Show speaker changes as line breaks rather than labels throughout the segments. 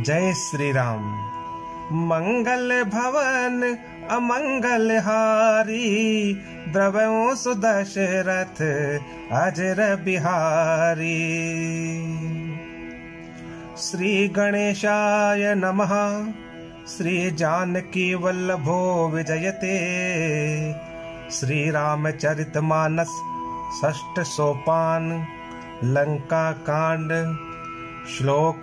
जय श्री राम। मंगल भवन अमंगल हारी, द्रव्यों सुदशरथ अजर बिहारी। श्री गणेशाय नमः। श्री जानकी वल्लभो विजयते। श्री रामचरितमानस षष्ठ सोपान लंका कांड। श्लोक।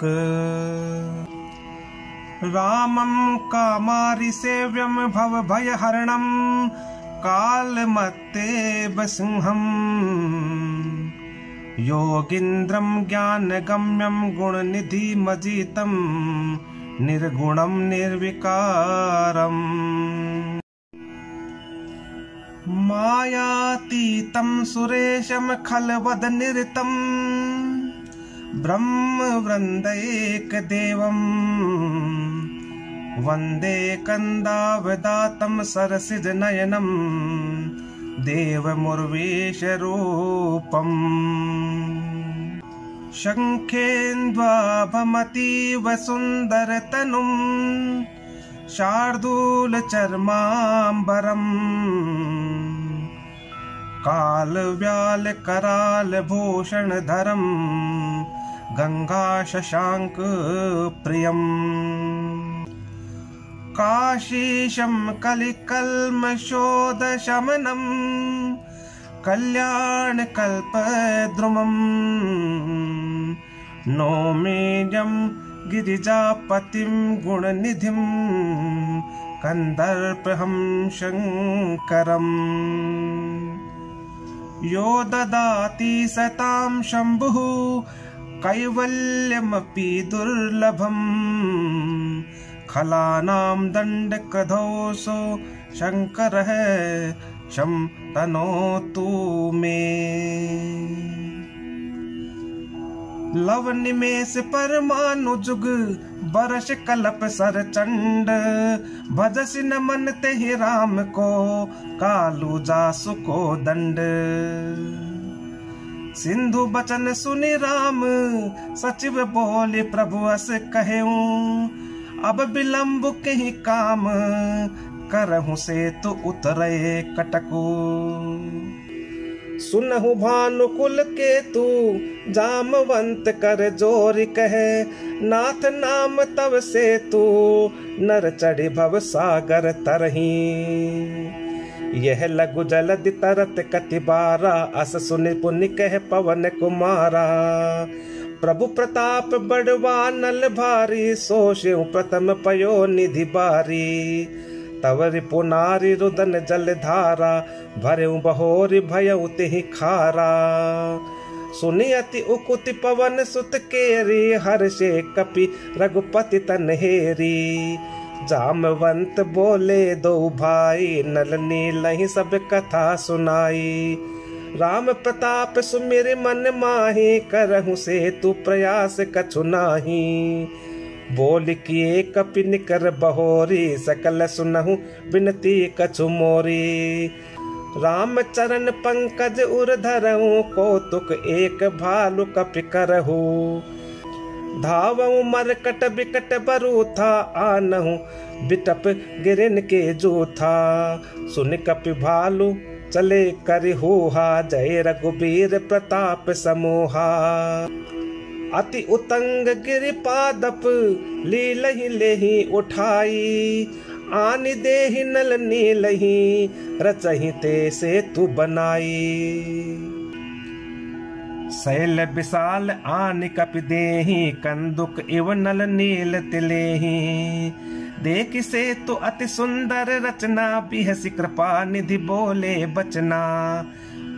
रामं कामारि सेव्यं भव भयहरणं कालमत्तेव सिंहम् योगीन्द्रं ज्ञानगम्यं गुणनिधिमजितं निर्गुणं निर्विकारम् मायातीतं सुरेशं खलवदनिरतं ब्रह्मवृन्दैकदेवं वन्दे कन्दावदातं सरसिजनयनं देवमुर्वेशरूपम् शङ्खेन्द्वाभमतीव सुन्दरतनुं शार्दूलचर्माम्बरम् कालव्यालकरालभूषणधरम् गंगा शशांक प्रियम् काशीशं कलिकल्मषोदशमनं कल्याणकल्पद्रुमम् नौम्यं गिरिजापतिं गुणनिधिं कन्दर्पहं शङ्करम् यो ददाति सतां शम्भुः कैवल्यमपि दुर्लभम् खलानां दण्डकधौसो शङ्करः शं तनोतु मे। लव निमेष परमाणु जुग बरस कलप सरचंड भजसि न मन तेहि राम को कालू जासु को दंड। सिंधु बचन सुनि राम सचिव बोले प्रभु अस कहूं अब विलंब कहीं काम करहु से तो उतरे कटकू। सुनहु भानुकुल के तू जामवंत कर जोरि कहे नाथ नाम तव से तू नर चढ़ी भव सागर तरही। यह लघु जलधि तरत कति बारा अस सुनि पुनि कह पवन कुमारा। प्रभु प्रताप बड़वा नल भारी सोशिव प्रथम पयो निधि बारी। तव रिपुनारी रुदन जल धारा भरेउ बहोरि भयउ तिहि खारा। सुनि अति उकुति पवन सुत केरी हर्षे कपि रघुपति तन हेरी। जामवंत बोले दो भाई नल नीलहि सब कथा सुनाई। राम प्रताप सुमिर मन माही करहु से तू प्रयास कछु नाही। बोल किए कपि निकर बहोरी सकल सुनहु बिनती कछु मोरी। राम चरण पंकज उर धरहु कौतुक एक भालु कपि करहु। धावऊ मरकट बिकट बरूथा आनहु बिटप गिरिन के जूथा। सुन कपि भालु चले करिहुहा जय रघुबीर प्रताप समूहा। अति उतंग गिरिपादप लीलहि लेहि उठाई। आनि देहि नल नीलहि रचहि ते से तू बनाई। शैल विशाल आनि कपि देहि कंदुक इव नल नील तिलेहि। देख से तो अति सुंदर रचना बिहसि कृपा निधि बोले बचना।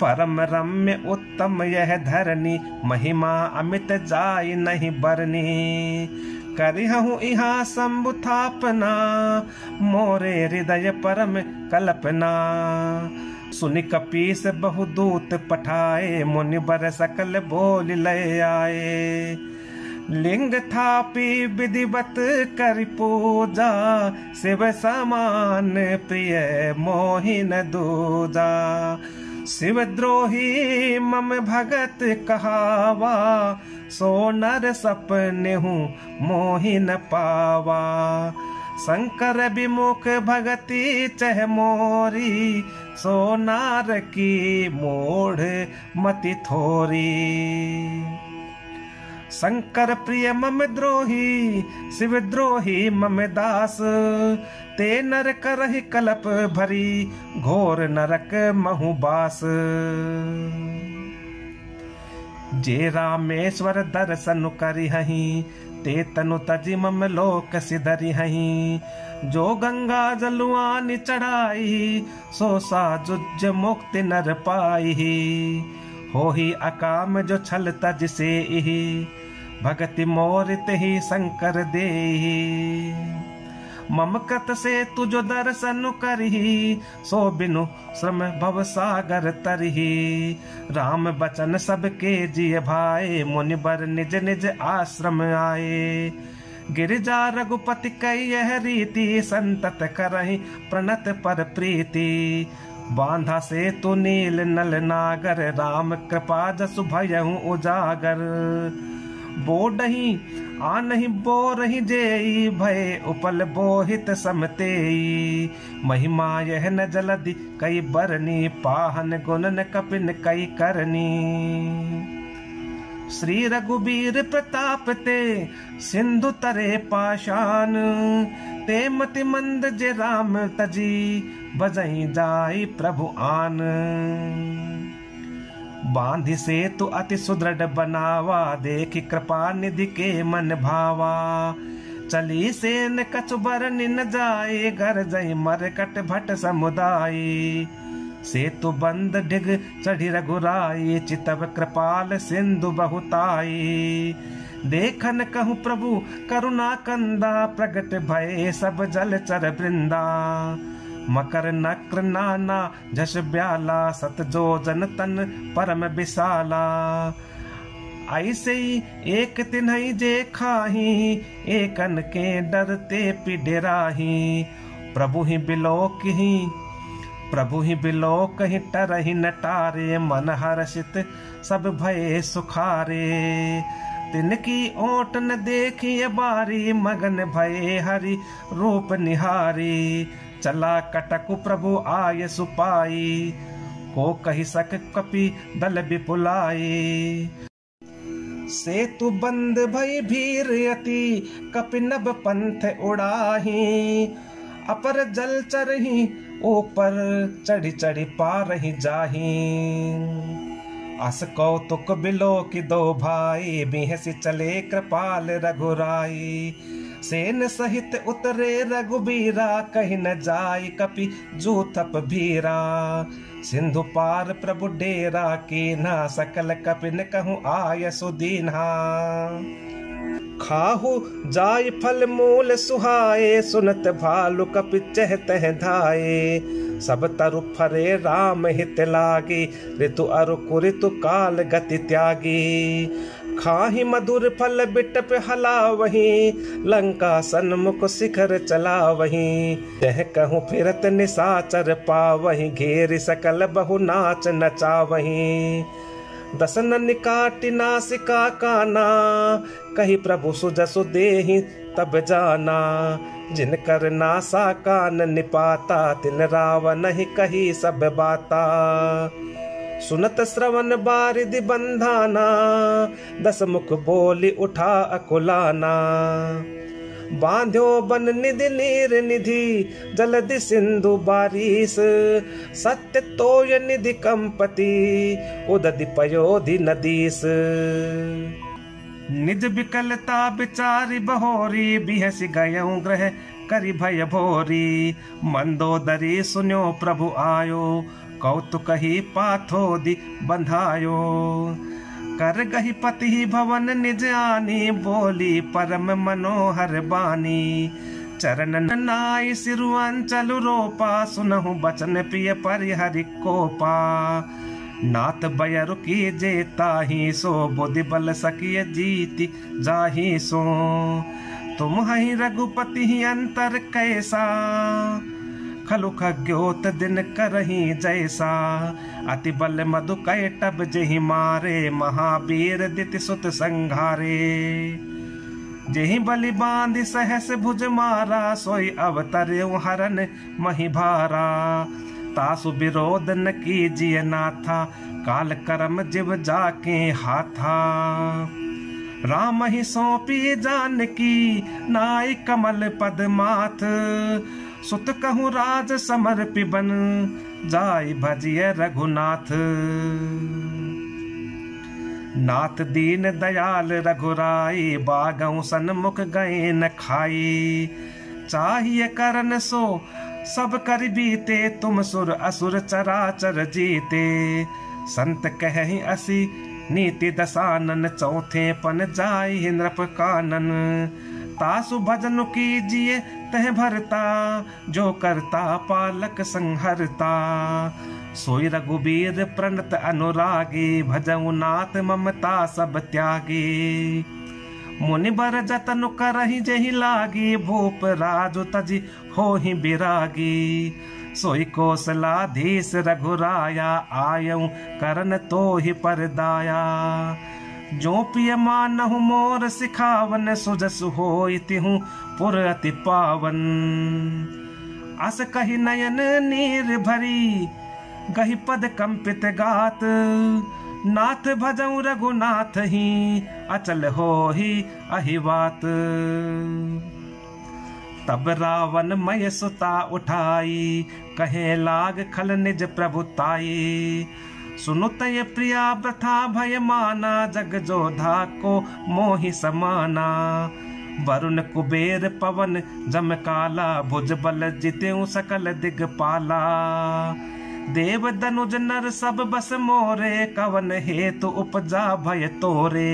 परम रम्य उत्तम यह धरनी महिमा अमित जाय नहीं बरनी। करिहु इहाँ संबुथापना मोरे हृदय परम कल्पना। सुनि कपीस बहुदूत पठाए मुनि बर सकल बोल लय आए। लिंग थापी विधिवत करि पूजा शिव समान प्रिय मोहि न दूजा। शिवद्रोही मम भगत कहावा, सो नर सपने हूँ मोहि न पावा। शंकर विमुख भगति चह मोरी, सो नार की मोढ़ मति थोरी। शंकर प्रिय मम द्रोही, शिव द्रोही मम दास, ते नर करहि कलप भरी, घोर नरक महुबास। जे रामेश्वर दर्शन करिहहि, ते तनु तजि मम लोक सिधरिहहि। जो गंगा जलुआनि चढ़ाई, सो साजुज मुक्ति नर पाई। होहि अकाम जो छल तज सेहि, भगति मोर तेहि शंकर देहि। मम कृत से तुझो दर्शन करही, सो बिनु श्रम भव सागर तरही। राम बचन सबके जिय भाए, मुनि बर निज निज आश्रम आए। गिरिजा रघुपति कई यह रीति, संतत करहि प्रणत पर प्रीति। बांधा से तु नील नल नागर, राम कृपा जसु भयहु उजागर। बोडहि आनहि बोरहि जेई, भय उपल बोहित समतेई। महिमा यह न जलधि कई बरनी, पाहन गुणन कपिन कई करनी। श्री रघुबीर प्रताप ते, सिंधु तरे पाषाण। ते मति मंद जे राम तजी, बजहि जाई प्रभु आन। बांधि से तु अति सुदृढ़ बनावा, देखि कृपा निधि के मन भावा। चली सेन कछु बरनि न जाए, घर जई मरकट भट समुदाय। सेतु बंद ढिग चढ़ी रघुराई, चितव कृपाल सिंधु बहुताई। देखन कहूँ प्रभु करुणा कंदा, प्रगट भय सब जल चर वृंदा। मकर नक्र नाना झस ब्याला, सत जो जन तन परम विशाला। ऐसे एक तिन्हई जे खाही, एकन के डरते पिडेराही। प्रभु ही बिलोक ही टरहि नटारे, मन हर्षित सब भय सुखारे। तिनकी ओट न देखी बारी, मगन भय हरि रूप निहारी। चला कटकु प्रभु आय सुपाई, को कहि सक कपि दल विपुलाई। सेतु बंद भई भीर अति, कपि नभ पंथ उड़ाही। अपर जल चरहि ऊपर, चढ़ी चढ़ी पारहि जाही। अस कौतुक बिलोकि दो भाई, बिहसि चले कृपाल रघुराई। सेन सहित उतरे रघुबीरा, कहि न जाई कपि जूथप भीरा। सिंधु पार प्रभु डेरा कीन्हा, सकल कपिन कहूँ आय सुदीन्हा। खाहु जाय फल मूल सुहाए, सुनत भालु कपि चह तह धाये। सब तरु फरे राम हित लागी, ऋतु अरु कुऋतु काल गति त्यागी। खाहि मधुर फल बिटप हलावहि, लंका सन्मुख शिखर चलावहि। तह कहूँ फिरत निशाचर पावहि, घेरि सकल बहु नाच नचावहि। दसन निकाटि नासिका काना, कही प्रभु सुजसु देहि तब जाना। जिनकर नासा कान निपाता, तिन रावण ही कही सब बाता। सुनत श्रवण बारिधि बंधाना, दस मुख बोली उठा अकुलाना। बांध्यो बन निधि नीर निधि, जलधि सिंधु बारिश। सत्य तोय निधि कंपति, उदधि पयोधि नदीस। निज विकलता विचारि बहोरी, बिहसि गयऊँ ग्रह करि भय भोरी। मंदोदरी सुन्यो प्रभु आयो, कौतुक ही पाथोदि बंधायो। कर गहि पति भवन निज आनी, बोली परम मनोहर बानी। चरण नाई सिरु अंचल रोपा, सुनहु बचन प्रिय परिहरि कोपा। नाथ बयरु की जेताही, सो बुद्धि बल सकिय जीति जाही सो। तुम हहि रघुपति ही अंतर कैसा, खलु खग्योत दिन करही जैसा, अति बल मधु कैटब जेहि मारे, महावीर दिति सुत संघारे। जेहि बलि बांधि सहस भुज मारा, सोई अवतर्यु हरन मही भारा। तासु विरोध न कीजिए नाथा, काल कर्म जिव जाके हाथा। राम ही सौंपी जानकी, नाई कमल पद माथ। सुत कहूँ राज समर्पि बन, जाय भजिय रघुनाथ। नाथ दीन दयाल रघुराई, बागौ सन्मुख गए न खाई। चाहिए करन सो सब कर बीते, तुम सुर असुर चराचर जीते। संत कहि असी नीति दसानन, चौथे पन जाई नृप कानन। तासु भजन कीजिए तह भरता, जो करता पालक संहरता। सोई रघुबीर प्रणत अनुरागी, भजऊ नाथ ममता सब त्यागी। मुनि बर जतन करहि जेहि लागी, भूप राजु तजि होहि बिरागी। सोई कौशलाधीश रघुराया, आयऊ करन तोहि पर दाया। जो पिय मानहु मोर सिखावन, सुजसु होई तिहु पुर अति पावन। अस कहि नयन नीर भरी, गहि पद कंपित गात। नाथ भजऊ रघुनाथ ही, अचल होहि अहिवात। तब रावण मय सुता उठाई, कहे लाग खल निज प्रभुताई। सुनु तय प्रिया प्रथा भय माना, जग जोधा को मोहि समाना। वरुण कुबेर पवन जम काला, भुज बल जितेऊ सकल दिगपाला। देव दनुज नर सब बस मोरे, कवन हेतु उपजा भय तोरे।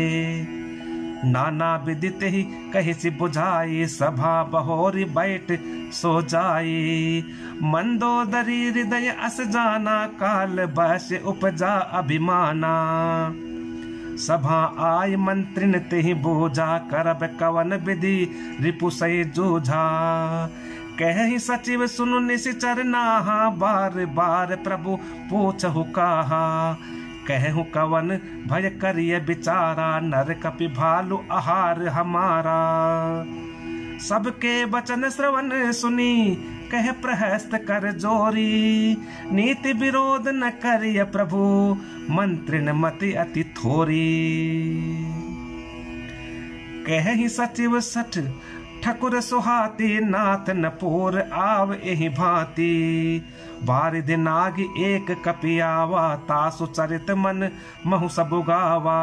नाना विदित ही कहि सि बुझाई, सभा बहोरी बैठ सो जाई। मंदोदरी हृदय अस जाना, काल बस उपजा अभिमाना। सभा आय मंत्रिन तेहि बूझा, करब कवन विधि रिपु सै जूझा। कहि सचिव सुनु निशिचर नाहा, बार बार प्रभु पूछहु काहा। कहूँ कवन भय करिय बिचारा, नर कपि भालु आहार हमारा। सबके वचन श्रवण सुनी, कह प्रहस्त कर जोरी। नीति विरोध न करिय प्रभु, मंत्रिन मति अति थोरी। कहि सचिव सठ ठकुर सुहाती, नाथ न पूर आव एहि भांति। बारिधि नाग एक कपियावा, तासु चरित मन महु सबु गावा।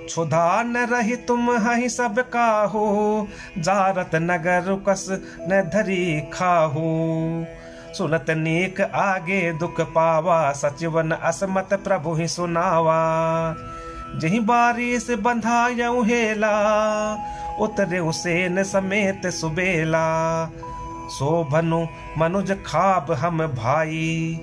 क्षुधा न रही तुम हहि सब काहू, जारत नगर कस न धरी खाहू। सुनत नेक आगे दुख पावा, सचिवन असमत प्रभु ही सुनावा। जही बारिश बंधायऊ हेला, उतरे उसेन समेत सुबेला। शोभनु मनुज खाब हम भाई,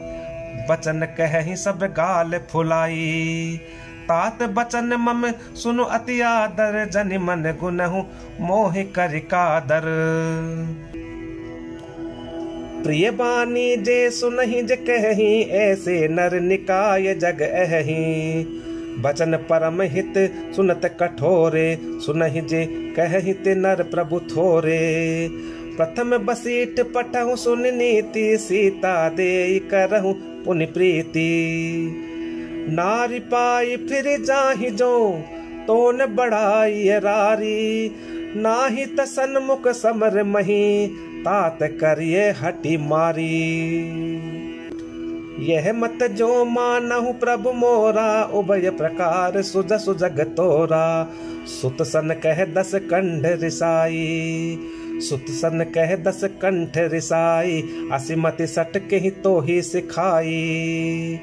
बचन कहि सब गाल फुलाई। तात बचन मम सुनु अति आदर, जनि मन गुनहु मोहि करि कादर। प्रिय बानी जे सुनहि जे कहि, ऐसे नर निकाय जग अहि। बचन परम हित सुनत कठोरे, सुनहि जे कहि ते नर प्रभु थोरे। प्रथम बसीठ पठहु सुन नीति, सीता देई करहु पुनि प्रीति। नारी पाई फिर जाहि जो, तो न बढ़ाई रारी। नाही त सन्मुख समर मही, तात करिए हटी मारी। यह मत जो मानहु प्रभु मोरा, उभय प्रकार सुजसु जग तोरा। सुत सन कह 10 कंठ रिसाई, सुत सन कह 10 कंठ रिसाई। असिमति सट के तो ही सिखाई।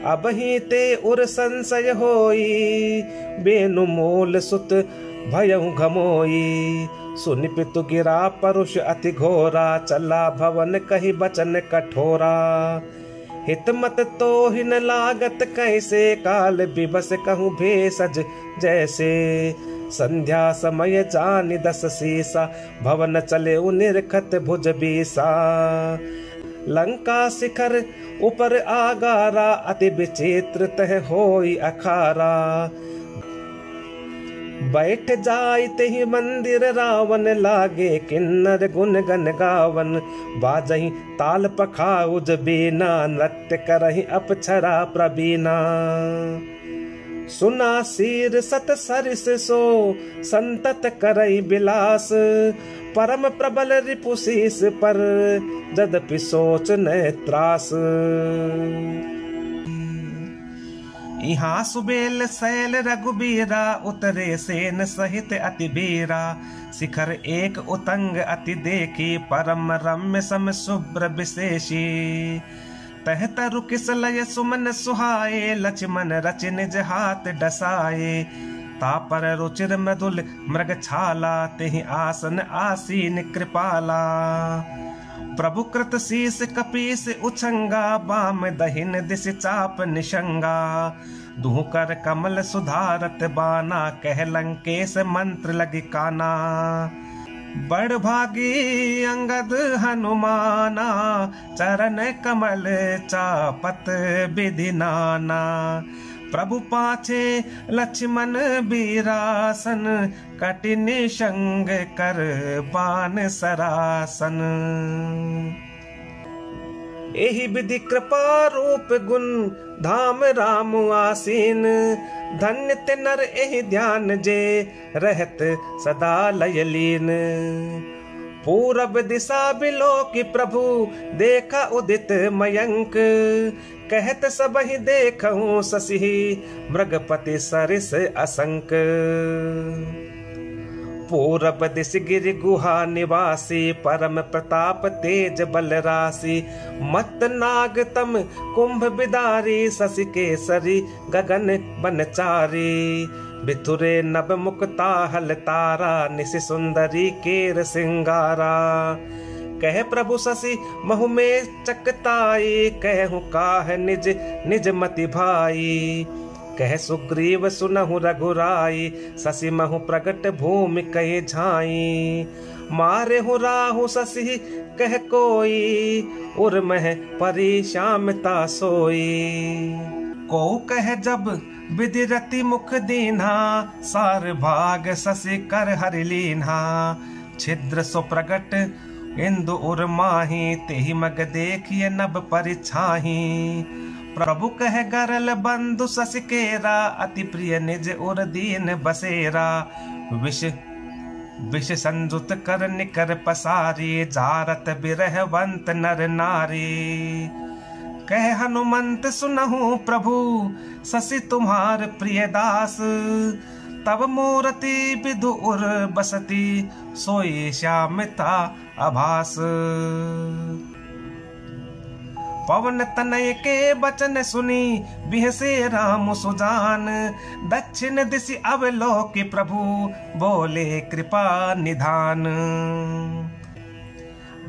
अब ही ते उर संशय होई, बेनु मोल सुत भयउ घमोई। सुनि पितु गिरा परुष अति घोरा, चला भवन कही बचन कठोरा। हित मत तो ही न लागत कैसे, काल बिबस कहूँ भेषज जैसे। संध्या समय जानि 10 सीसा, भवन चले निरखत भुज बीसा। लंका शिखर ऊपर आगारा, अति विचित्र तह होई अखारा। बैठ जाय तेहि मंदिर रावण, लागे किन्नर गुन गन गावन। बाजहि ताल पखाउज बीना, नृत्य करहि अप्सरा प्रवीणा। सुना शीर सत सरिस सो, संतत करई बिलास। परम प्रबल रिपु शीस पर, जदपि सोच न त्रास। यहाँ सुबेल सैल रघुबीरा, उतरे सेन सहित अति बीरा। शिखर एक उतंग अति देखी, परम रम्य सम शुभ्र विशेषी। तह तरु किस लय सुमन सुहाए, लक्ष्मण रच निज हाथ डसाए। तापर रुचिर मृदुल मृग छाला, तेहि आसन आसीन कृपाला। प्रभु कृत शीस कपीस उछंगा, बाम दहिन दिश चाप निशंगा। दुह कर कमल सुधारत बाना, कह लंकेश मंत्र लगी काना। बड़ भागी अंगद हनुमाना, चरण कमल चापत विधि नाना। प्रभु पाछे लक्ष्मण बीरासन, कठिन संग कर बान सरासन। एहि विधि कृपा रूप गुण, धाम राम आसीन। धन्य ते नर एहि ध्यान जे, रहत सदा लय लीन। पूरब दिशा बिलोकी प्रभु, देखा उदित मयंक। कहत सबहि देखहु शशि, मृगपति सरिस असंक। पूरब दिश गिरि गुहा निवासी, परम प्रताप तेज बल राशि। मत नाग तम कुंभ बिदारी, शशि केसरी गगन बनचारी। बिथुरे नभ मुक्ता हल तारा, निशि सुंदरी केर सिंगारा। कह प्रभु शशि महु में चकताई, कहु काह निज निज मति भाई। कह सुग्रीव सुनहु रघुराई, शशि महु प्रगट भूमि कहे झाई। मारे हु राहु शशि कह कोई, उर्मह परी श्यामता सोई। को कह जब विधि रति मुख दीन्हा, सार भाग शशि कर हरि लीन्हा। छिद्र सो प्रगट इंदु उर माही, तेहि मग देखिए नभ परिछाही। प्रभु कह गरल बंधु शशि केरा, अति प्रिय निज उर दीन बसेरा। विष संजुत कर निकर पसारी, जारत बिरहवंत नर नारी। कह हनुमंत सुनहु प्रभु, शशि तुम्हार प्रिय दास। तब मूर्ति विधु उर बसती, सोई श्यामता आभास। पवन तनय के बचन सुनी, बिहसे राम सुजान। दक्षिण दिशि अवलोकि प्रभु, बोले कृपा निधान।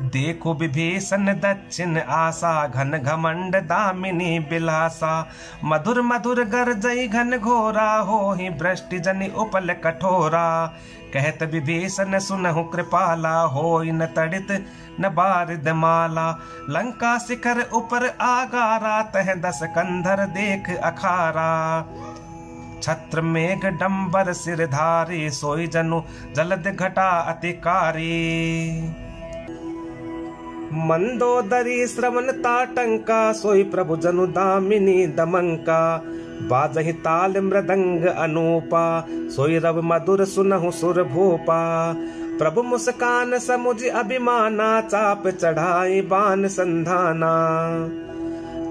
देखो विभीषण दक्षिण आसा, घन घमंड दामिनी बिलासा। मधुर मधुर गरजई घन घोरा, होहि वृष्टि जनि उपल कठोरा। कहत विभीषण सुनहु कृपाला, होई न तड़ित न बारिद माला। लंका शिखर ऊपर आगारा, तह 10 कंधर देख अखारा। छत्र मेघ डंबर सिरधारी, सोई जनु जलद घटा अतिकारी। मंदोदरी श्रवण ताटंका, सोई प्रभु जनु दामिनी दमंका। बाजहि ताल मृदंग अनूपा, सोई रव मधुर सुनहु सुर भूपा। प्रभु मुस्कान समुझ अभिमाना, चाप चढ़ाई बान संधाना।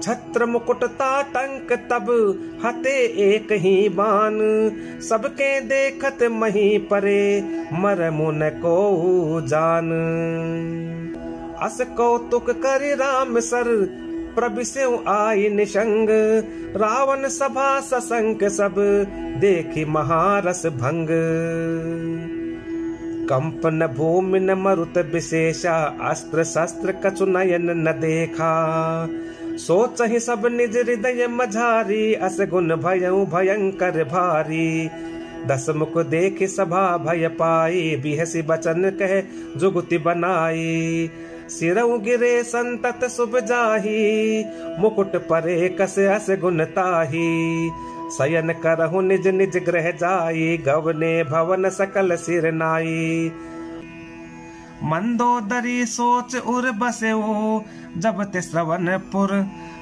छत्र मुकुट ताटंक तब, हते एक ही बान। सबके देखत मही परे, मर मुन को जान। अस कौतुक करि राम सर, प्रबिसेउ आई निशंग। रावण सभा ससंक सब, देखी महारस भंग। कंपन भूमि न मरुत विशेषा, अस्त्र शस्त्र कछु नयन न देखा। सोचहि सब निज हृदय मझारी, अस गुण भयउ भयंकर भारी। दस मुख देख सभा भय पाई, बिहसी बचन कह जुगति बनाई। सिरऊ गिरे संतत शुभ जाही, मुकुट परे कस अस गुण ताही। शयन करहु निज निज ग्रह जाई, गवने भवन सकल सिर नाई। मंदोदरी सोच उर बसेऊ, जब ते श्रवणपुर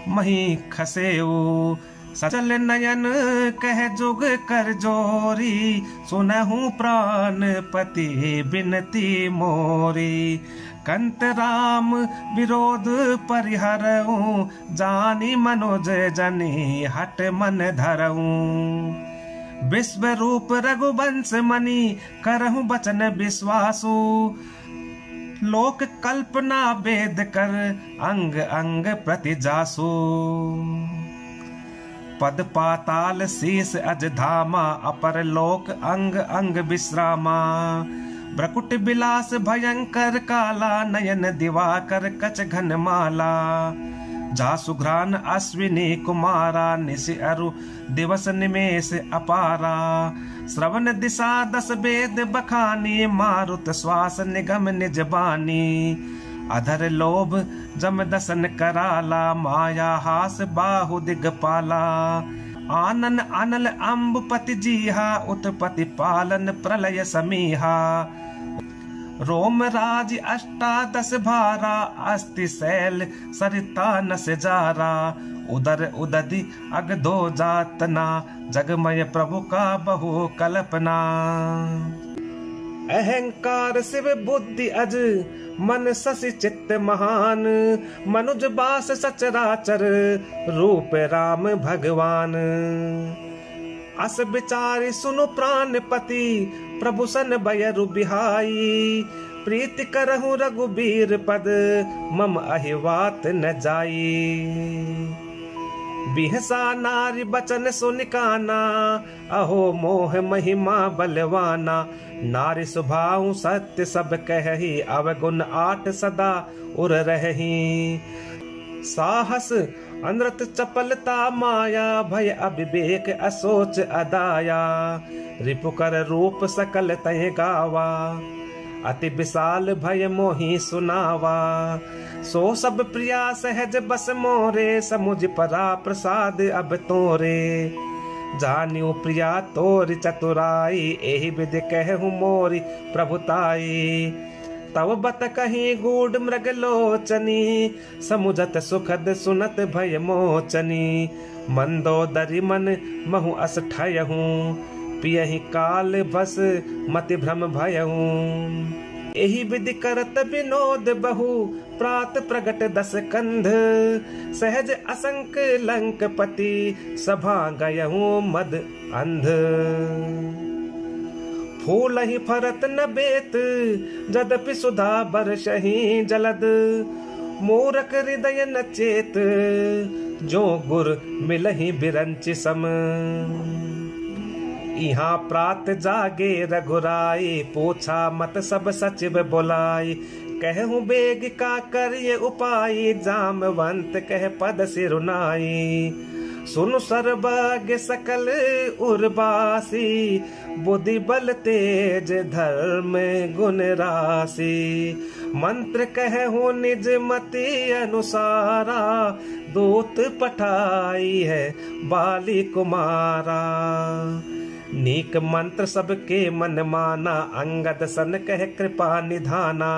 मही खसेऊ। सचल नयन कह जुग कर जोरी, सुनहु प्राणपति बिनती मोरी। कंत राम विरोध परिहरऊं, जानी मनोज जनी हट मन धरऊं। विश्व रूप रघुवंश मणि, करहूं बचन विश्वासु। लोक कल्पना वेद कर, अंग अंग प्रति जासु। पद पाताल शीस अज धामा, अपर लोक अंग अंग विश्रामा। ब्रकुट बिलास भयंकर काला, नयन दिवाकर कच घन माला। जासु घ्राण अश्विनी कुमारा, निशि अरु दिवस निमेष अपारा। श्रवण दिशा दस वेद बखानी, मारुत श्वास निगम निज बानी। अधर लोभ जम दसन कराला, माया हास बाहु दिगपाला। आनन अनल अम्बपति जीहा, उत्पत्ति पालन प्रलय समीहा। रोम राज अष्टादश भारा, अस्ति शैल सरिता नस जारा। उदर उदधि अगधो जातना, जगमय प्रभु का बहु कल्पना। अहंकार शिव बुद्धि अज, मन शशि चित्त महान। मनुज बास सचराचर, रूप राम भगवान। अस विचारि सुनु प्राणपति, प्रभु सन बयरु बिहाई। प्रीति करहु रघुबीर पद, मम अहिवात न जाई। बिहसा नारी बचन सुनिकाना, अहो मोह महिमा बलवाना। नारी स्वभाव सत्य सब कही, अवगुण आठ सदा उर रही। साहस अनृत चपलता माया, भय अविवेक असोच अदाया। रिपुकर रूप सकल तय गावा, अति विशाल भय मोहि सुनावा। सो सब प्रिया सहज बस मोरे, समुझ परा प्रसाद अब तोरे। जान्यू प्रिया तोरी चतुराई, एहि विधि कहूँ मोरी प्रभुताई। तव बत कहीं गूढ़ मृग लोचनी, समुझत सुखद सुनत भय मोचनी। मंदोदरी मन महु अस ठयहूँ, पियहि काल बस मति भ्रम भयहूँ। एहि विधि करत विनोद बहु, प्रात प्रगट दस कंध। सहज असंक लंकपति, सभा गयहूँ मद अंध। फूल ही फरत न बेत, जदपि सुधा बरसहि जलद। मूरख हृदय न चेत, जो गुर मिलहि बिरंचि सम। यहाँ प्रात जागे रघुराई, पूछा मत सब सचिव बुलाई। कहूँ बेग का करिय उपाय, जामवंत कह पद सिरुनाई। सुनु सर्वज्ञ सकल उर्वासी, बुद्धि बल तेज धर्म गुण राशि। मंत्र कहूँ निज मति अनुसारा, दूत पठाई है बाली कुमारा। नीक मंत्र सबके मन माना, अंगद सन कह कृपा निधाना।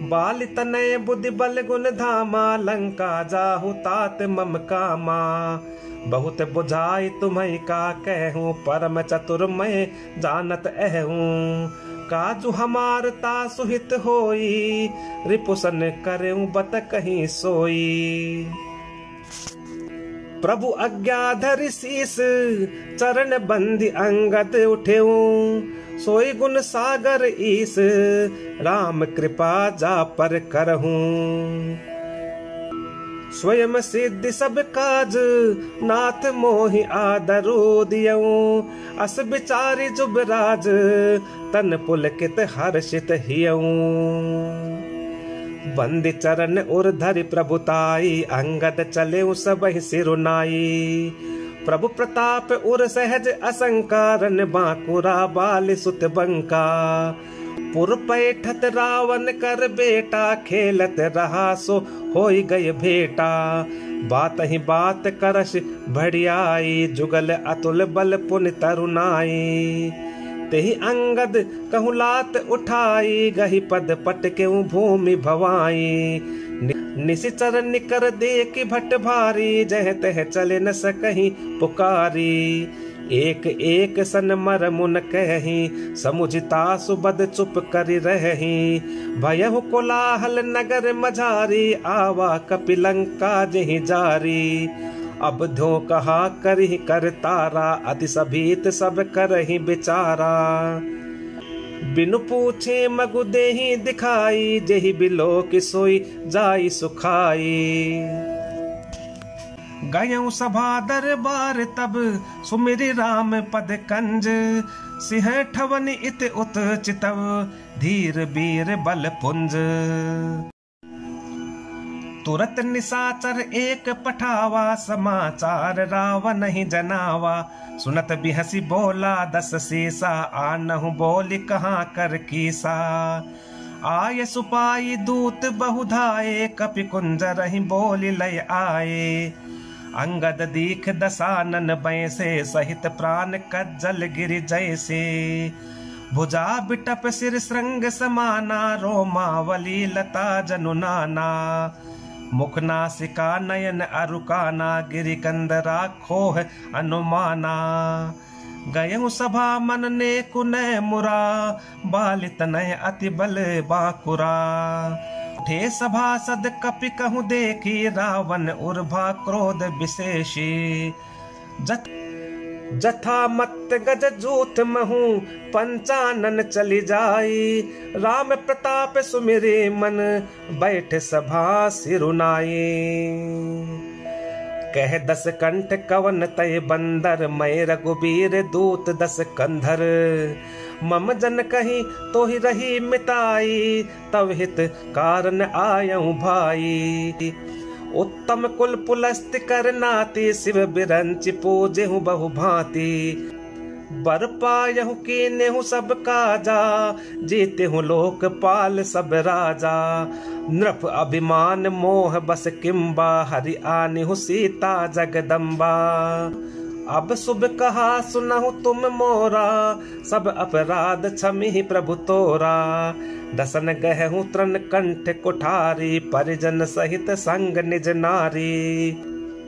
बाल तनय बुद्धि बल गुण धामा, लंका जाहु तात मम कामा। बहुत बुझाई तुम्हें का कहूँ, परम चतुर मैं जानत अहूँ। काजु हमार ता सुहित होई, रिपुसन करूँ बत कहीं सोई। प्रभु आज्ञा धरि शीस, चरण बंदी अंगद उठेऊं। सोई गुण सागर ईस, राम कृपा जा पर करहूं। स्वयं सिद्धि सब काज, नाथ मोहि आदरो दियऊं। अस विचारि जुबराज, तन पुलकित हर्षित हियऊं। बंदी चरण उर धरि प्रभुताई, अंगद चले सबहि सिरुनाई। प्रभु प्रताप उर सहज असंकारन बांकुरा बाल सुत बंका। पुर पैठत रावण कर बेटा खेलत रहा सो होई गए भेटा। बात ही बात करश बढ़ियाई जुगल अतुल बल पुन तरुणाई। तेहि अंगद कहूँ लात उठाई गही पद पट के भूमि भवाई। निशिचर निकर देख भट भारी जह तह चले न सकहीं पुकारी। एक एक सन मर मुन कहीं समुझता सुबद चुप करि रही। भयहु कोलाहल नगर मझारी आवा कपिलंका जहि जारी। अब धो कहा करहि कर तारा अति सभीत सब करहि बेचारा। बिनु पूछे मगु देहि दिखाई जेहि बिलो की सोई जाई सुखाई। गयऊ सभा दरबार तब सुमिरि राम पद कंज। सिंह ठवन इत उत चितव धीर बीर बल पुंज। तुरत निशाचर एक पठावा समाचार रावण ही जनावा। सुनत बिहसी बोला दस सीसा आनहु बोली कहाँ कर कीसा। आय सुपाई दूत बहुधाए कपि कुंजर ही बोली लय आए। अंगद दीख दसानन बैसे सहित प्राण कज्जल गिरि जैसे। भुजा बिटप सिर श्रृंग समाना रोमावली लता जनु नाना। मुख नासिका नयन अरुकाना गिरि कंदरा खोह अनुमाना। गयहु सभा मन ने कुनय मुरा बालित नय अति बल बाकुरा। उठे सभासद कपि कहूँ देखी रावण उर्भा क्रोध विशेषी। जथा मत गज जूथ महू पंचानन चली जाई। राम प्रताप सुमिरे मन बैठ सभा सिरुनाई। कह दस कंठ कवन तय बंदर मैं रघुबीर दूत दस कंधर। मम जन कहीं तो ही रही मिताई तव हित कारण आयऊ भाई। उत्तम कुल पुलस्त कर नाती शिव बिरंचि पूजेहु बहु भांति। बर पायहु कीनेहु सब काजा जीतेहु लोकपाल सब राजा। नृप अभिमान मोह बस किम्बा हरि आनिहु सीता जगदम्बा। अब शुभ कहा सुनहु तुम मोरा सब अपराध क्षमि प्रभु तोरा। दसन गहु तृण कंठ कुठारी परिजन सहित संग निज नारी।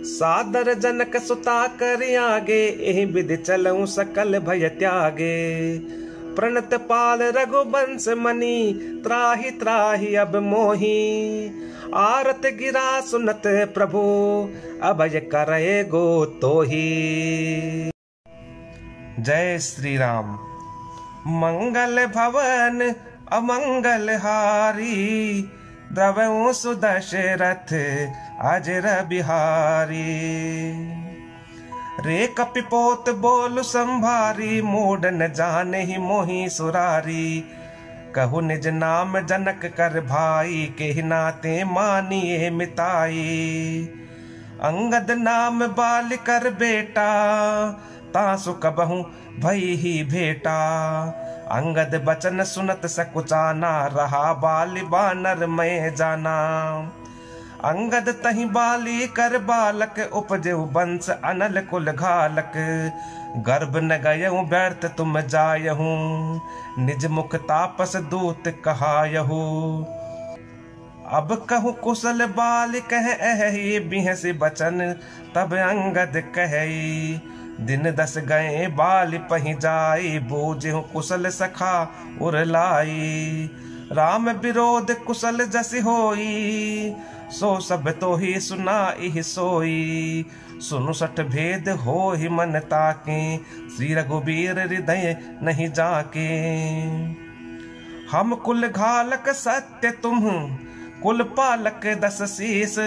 सादर जनक सुता कर आगे एहि विधि चलऊं सकल भय त्यागे। प्रणत पाल रघुवंश मणि त्राहि त्राहि अब मोही। आरत गिरा सुनत प्रभु अभय करे गो तोही। जय श्री राम। मंगल भवन अमंगल हारी द्रवऊ सुदशरथ अजर बिहारी। रे कपिपोत बोल संभारी मूड न जाने ही मोही सुरारी। कहु निज नाम जनक कर भाई के नाते मानिए मिताई। अंगद नाम बाल कर बेटा तासु कबहु भई ही भेटा। अंगद बचन सुनत सकुचाना रहा बाली बानर में जाना। अंगद तही बाली कर बालक उपजऊ बंश अनल कुल घालक। गर्भ न गयऊ व्यर्थ तुम जायहू निज मुख तापस दूत कहायहू। अब कहूँ कुशल बाल कह अहि बिहसी बचन तब अंगद कही। दिन दस गए बाल पही जाई बूझहु कुशल सखा उरलाई। राम विरोध कुशल जस होई सो सब तो ही सुनाई सोई। सुनु सठ भेद हो ही मन ताके श्री रघुबीर हृदय नहीं जाके। हम कुल घालक सत्य तुम कुल पालक दस शीस।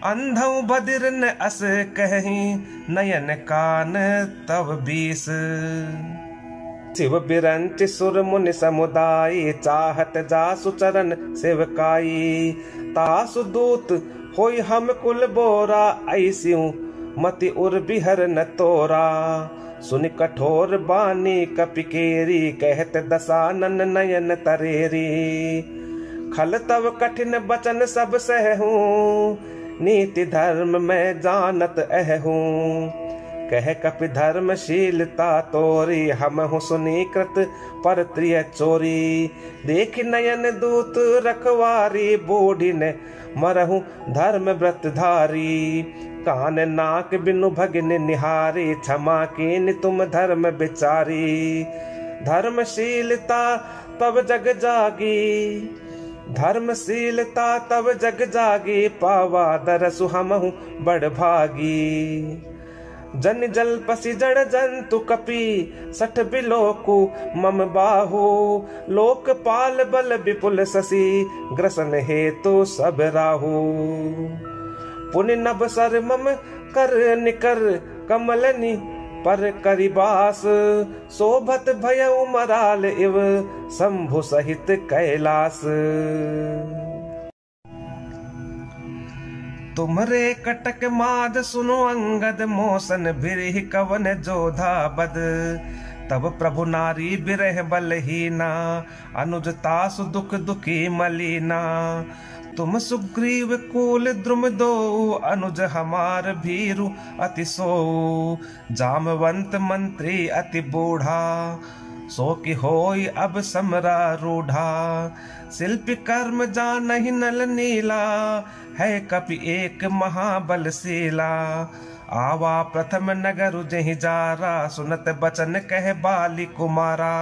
अंधौ बदिर न अस कहीं नयन कान तव 20। शिव बिरंच सुर मुनि समुदाय चाहत जासु चरण सेवकाई। तासु दूत होई हम कुल बोरा ऐसियों मति उर बिहर न तोरा। सुन कठोर बानी कपिकेरी, कहत दसानन नयन तरेरी। खल तव कठिन बचन सब सहूं, नीति धर्म में जानत अहूं। कह कपि धर्मशीलता तोरी, हम हूँ सुनीकृत पर त्रिय चोरी। देख नयन दूत रखवारी, बूढ़ी ने मरहूँ धर्म व्रतधारी। कान नाक बिनु भगिन निहारी, क्षमा कीन तुम धर्म बिचारी। धर्मशीलता तब जग जागी, धर्मशीलता तब जग जागी। पावा दरसु हमहु बड़ भागी। जन जल पसी जड़ जंतु कपि, सठ बिलोकु मम बाहु। लोकपाल बल विपुल शशि, ग्रसन हेतु सब राहु। पुनि नभ सर मम कर निकर, कमलनि पर करिबास। शोभत भयउ मराल इव, शंभु सहित कैलास। तुमरे कटक माज सुनो अंगद, मोसन बिरहि कवन जोधा बद। तब प्रभु नारी बिरह बलहीना, अनुज तासु दुख दुखी मलीना। तुम सुग्रीव कुल द्रुम दो, अनुज हमार भीरु अति सो। जामवंत मंत्री अति बूढ़ा, सो की होई अब समरा रूढ़ा। शिल्पी कर्म जानहि नल नीला, है कपि एक महाबलशीला। आवा प्रथम नगर जहि जारा, सुनत बचन कह बाली कुमारा।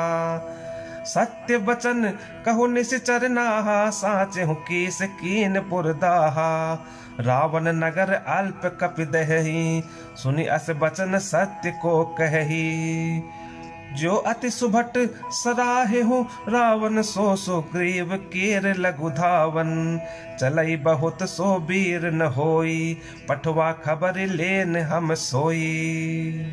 सत्य बचन कहु निश्चर नाहा, साचे हूँ कीस कीन पुरदाहा। रावण नगर अल्प कपि दही, सुनि अस बचन सत्य को कही। जो अति सुभट सराहे हूँ रावण, सो सुग्रीव कीर लघु धावन। चलई बहुत सो वीर न होई, पठवा खबर लेन हम सोई।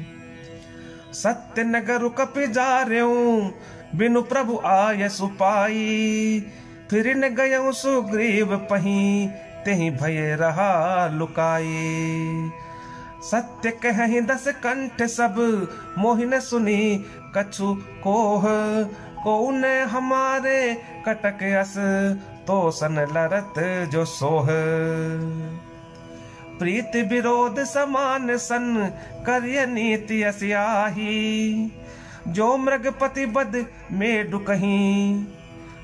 सत्य नगर कपि जार्यूं, बिनु प्रभु आय सुपाई। फिर न गयऊं सुग्रीव पही, तेहि भय रहा लुकाई। सत्य कहि दस कंठ सब, मोहिन सुनी कछु कोह। कौन हमारे कटक अस, तो सन लरत जो सोह। प्रीति विरोध समान सन, करिय नीति अस्याही। जो मृगपति बद मेडु कहीं,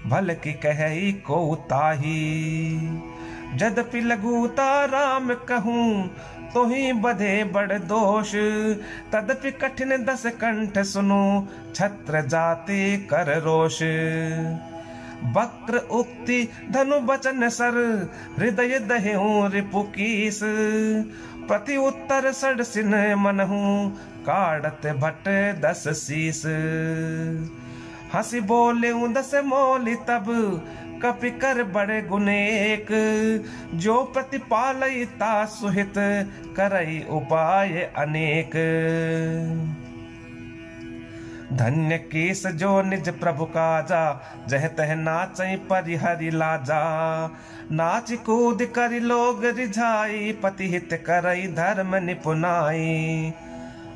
भल की कही को ताही। जदपि लघुता राम कहूँ, तो ही बधे बड़ दोष। तदपि कठिन दस कंठ सुनो, छत्र जाति कर रोष। वक्र उक्ति धनु बचन सर, हृदय दहेऊ रिपुकीस। प्रति उत्तर सड़ सिन मनहू, काढ़त भट दस शीस। हंसी बोले दस मोली तब, कपि कर बड़े गुनेक। जो प्रतिपालयता सुहित, करई उपाय अनेक। धन्य कीस जो निज प्रभु काजा, जह तह नाचई परिहरि लाजा। नाच कूद करि लोग रिझाई, पति हित करई धर्म निपुनाई।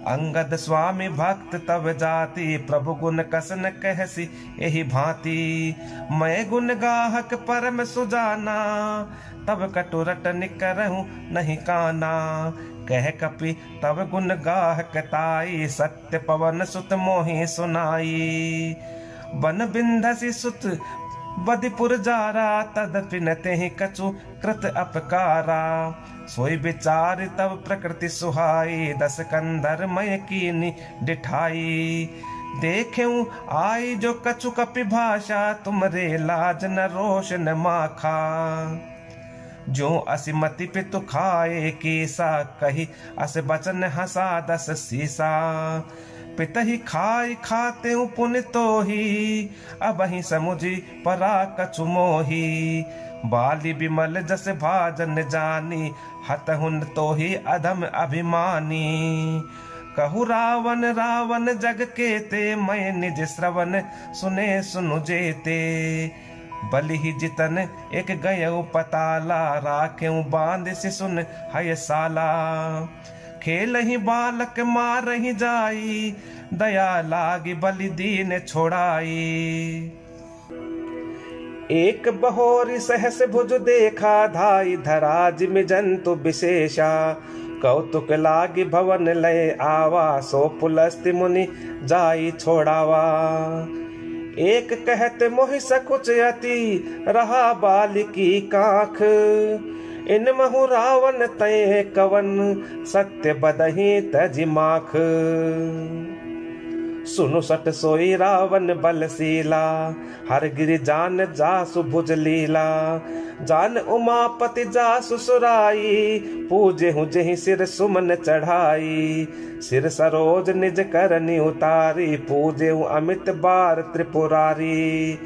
अंगद स्वामी भक्त तब जाति, प्रभु गुण कसन कहसी एहि भांति। मैं गुण गाहक परम सुजाना, तब कटुरट निकरहूँ नहीं काना। कह कपि तब गुण गाहक ताई, सत्य पवन सुत मोहि सुनाई। बन बिंधसी सुत बदिपुर जारा, तदपि न तेहि कछु कृत अपकारा। सोई विचार तब प्रकृति सुहाई, दस कंधर मय कीनी डिठाई। देखें आई जो कछु कपि भाषा, तुमरे लाज न रोष न माखा। जो असिमति पितु खाए कीसा, कही अस बचन हंसा दस सीसा। पिता ही खाई खाते पुन तो ही, अब ही समुझी परा कछु मोही। बाली बिमल जस भाजन जानी, हतहुन तो ही अधम अभिमानी। कहु रावण रावण जग के ते, मैं निज श्रवण सुने सुनु जेते। बलि ही जितन एक गयऊ पताला, राखेऊ बांध से सुन हय साला। खेल ही बालक मार ही जाई, दया लागी बलि दीन छोड़ाई। एक बहोरी सहस भुज देखा, धाई धरा जिमि जंतु विशेषा। कौतुक लागी भवन लय आवा, सो पुलस्ति मुनि जाई छोड़ावा। एक कहत मोहि सकुच अति, रहा बालिकी काख। इन महु रावण तय कवन, सत्य बदहि तजि माख। सुनु सट सोई रावण बलशीला, हर गिरि जान जासु भुज लीला। जान उमापति जासु सुराई, पूजे हूँ जेहि सिर सुमन चढ़ाई। सिर सरोज निज करनी उतारी, पूजे हूँ अमित बार त्रिपुरारी।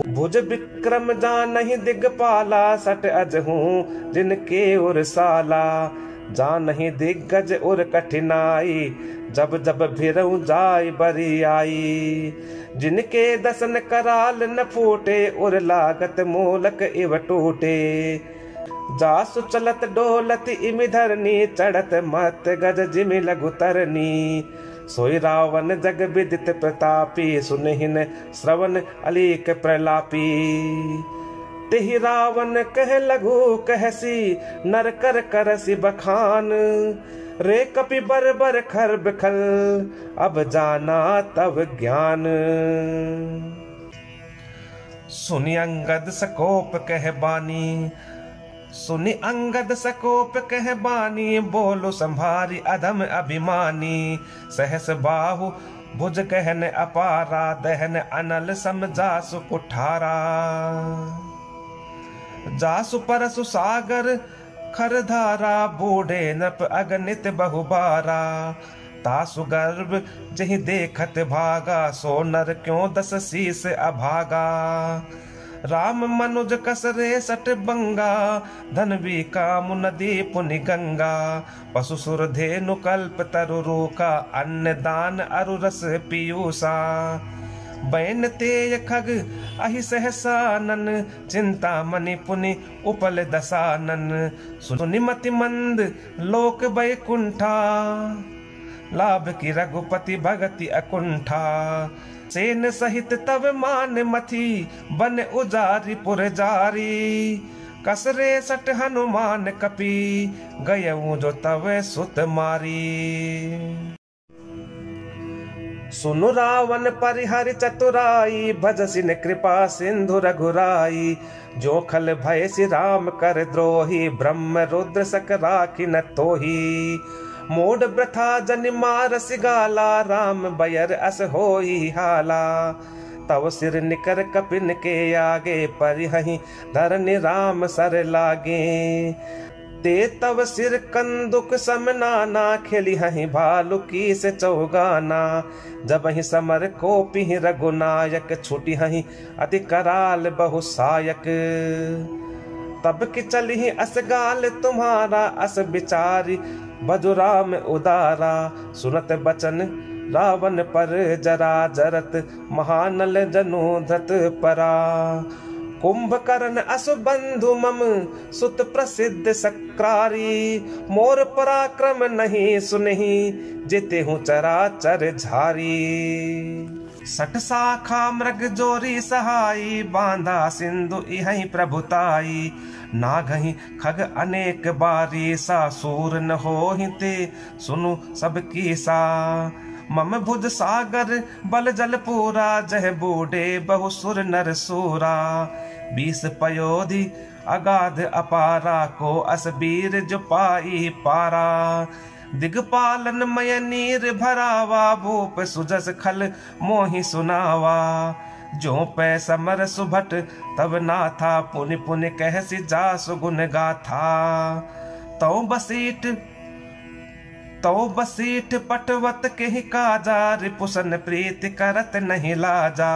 भुज विक्रम जानहि दिगपाला, सट अज हूँ जिनके उर साला। जानहि दिग्गज उर कठिनाई, जब जब भिरऊ जाय बरी आई। जिनके दसन कराल न फूटे, उर लागत मूलक इव टूटे। जासु चलत डोलत इमि धरनी, चढ़त मत गज जिमि लघु तरनी। सोई रावण जग विदित प्रतापी, सुनहिन श्रवण अलीक प्रलापी। तेहि रावण कह लघु कहसी, नर कर करसी बखान। रे कपि बर बर खर बिखल, अब जाना तब ज्ञान। सुनि अंगद सकोप कह बानी, सुनि अंगद सकोप कह बानी। बोलो संभारी अधम अभिमानी, सहस बाहु भुज कहन अपारा। दहन अनल सम जासु कुठारा। जासु परसु सागर खर धारा, बूढ़े नप अगणित बहुबारा। तासु गर्भ जहि देखत भागा, सो नर क्यों दस शीस अभागा। राम मनुज कसरे सट बंगा, धनवी कामु नदी पुनि गंगा। पशु सुर धेनु कल्प तरु रूका, अन्न दान अरु रस पीयूषा। बैन तेय खग अहि सहसानन, चिंता मणि पुनि उपल दसानन। सुनि मति मंद लोक बैकुंठा, लाभ की रघुपति भगति अकुंठा। सेन सहित तब मान मथी, बन उजारी पुर जारी। कसरे सट हनुमान कपि, गयऊ जो तव सुत मारी। सुनु रावण परिहरि चतुराई, भजसिन कृपा सिंधु रघुराई। जो खल भय श्री राम कर द्रोही, ब्रह्म रुद्र सक राखी न तोही। मोड ब्रथा जन मार सिगाला, राम बयर अस होई हाला। तव सिर निकर कपिन के आगे, परिहहि धरनि राम सर लागे। ते तव सिर कंदुक समनाना, खेली हहि भालु की से चौगाना। जब ही समर कोपि रघुनायक, छुटी हहि अति कराल बहु सायक। तब कि चली असगाल तुम्हारा, अस बिचारी बजु राम उदारा। सुनत बचन रावण पर जरा, जरत महानल जनु धत परा। कुंभकर्ण असु बंधु मम, सुत प्रसिद्ध सक्रारी। मोर पराक्रम नहीं सुनहि, जेते हूँ चराचर झारी। सट शाखा मृग जोरी सहाई, बांधा सिंधु इहै प्रभुताई। नागहि खग अनेक बारी, सा सूर न होहि ते सुनु सब कीसा। मम भुज सागर बल जल पूरा, जह बूढ़े बहु सुर नर सूरा। 20 पयोधि अगाध अपारा, को अस बीर जो पाई पारा। दिगपालन मय नीर भरावा, भूप सुजस खल मोहि सुनावा। जो पै समर सुभट तब नाथा, पुनि पुनि कहसि जासु गुण गाथा। तो बसीठ पटवत के ही काजा, रिपुसन प्रीति करत नहीं लाजा।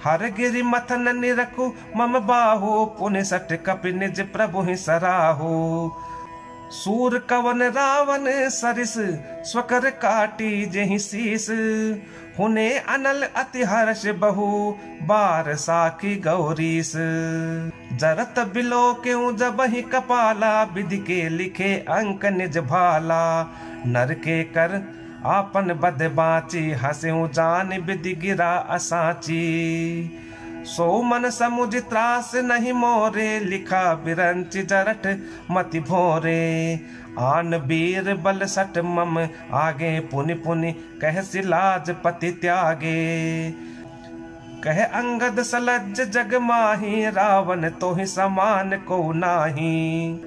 हर गिरि मथन निरखु मम बाहु, पुनि सट कपि निज प्रभु ही सराहु। सूर कवन रावण सरिस, स्वकर काटी जेहि शीस। हुने अनल अति हर्ष बहु, बार साखी गौरीस। जरत बिलो क्यों जब ही कपाला, विधि के लिखे अंक निज भाला। नर के कर आपन बद बाची, हंस्यू जान विधि गिरा असाची। सो मन समुझ त्रास नहीं मोरे, लिखा बिरंच जरठ मति भोरे। आन वीर बल सट मम आगे, पुनि पुनि कह सिलाज पति त्यागे। कह अंगद सलज जग माही, रावण तो ही समान को नाही।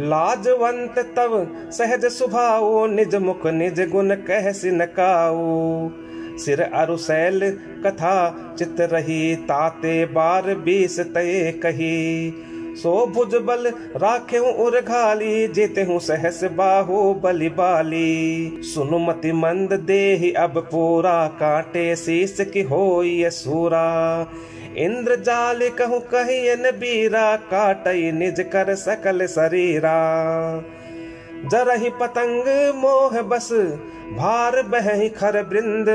लाजवंत तव सहज सुभाओ, निज मुख निज गुण कह सिनकाओ। सिर अरुसैल कथा चित रही, ताते बार 20 तय कही। सो भुज बल राख्यू उर घाली, जेते हूँ सहस बाहु बलि बाली। सुनु मति मंद देहि अब पूरा, काटे शीस की होई सूरा। इंद्र जाल कहूँ कहियन बीरा, काटई निज कर सकल शरीरा। जरहि पतंग मोह बस, भार बहि खर बृंद।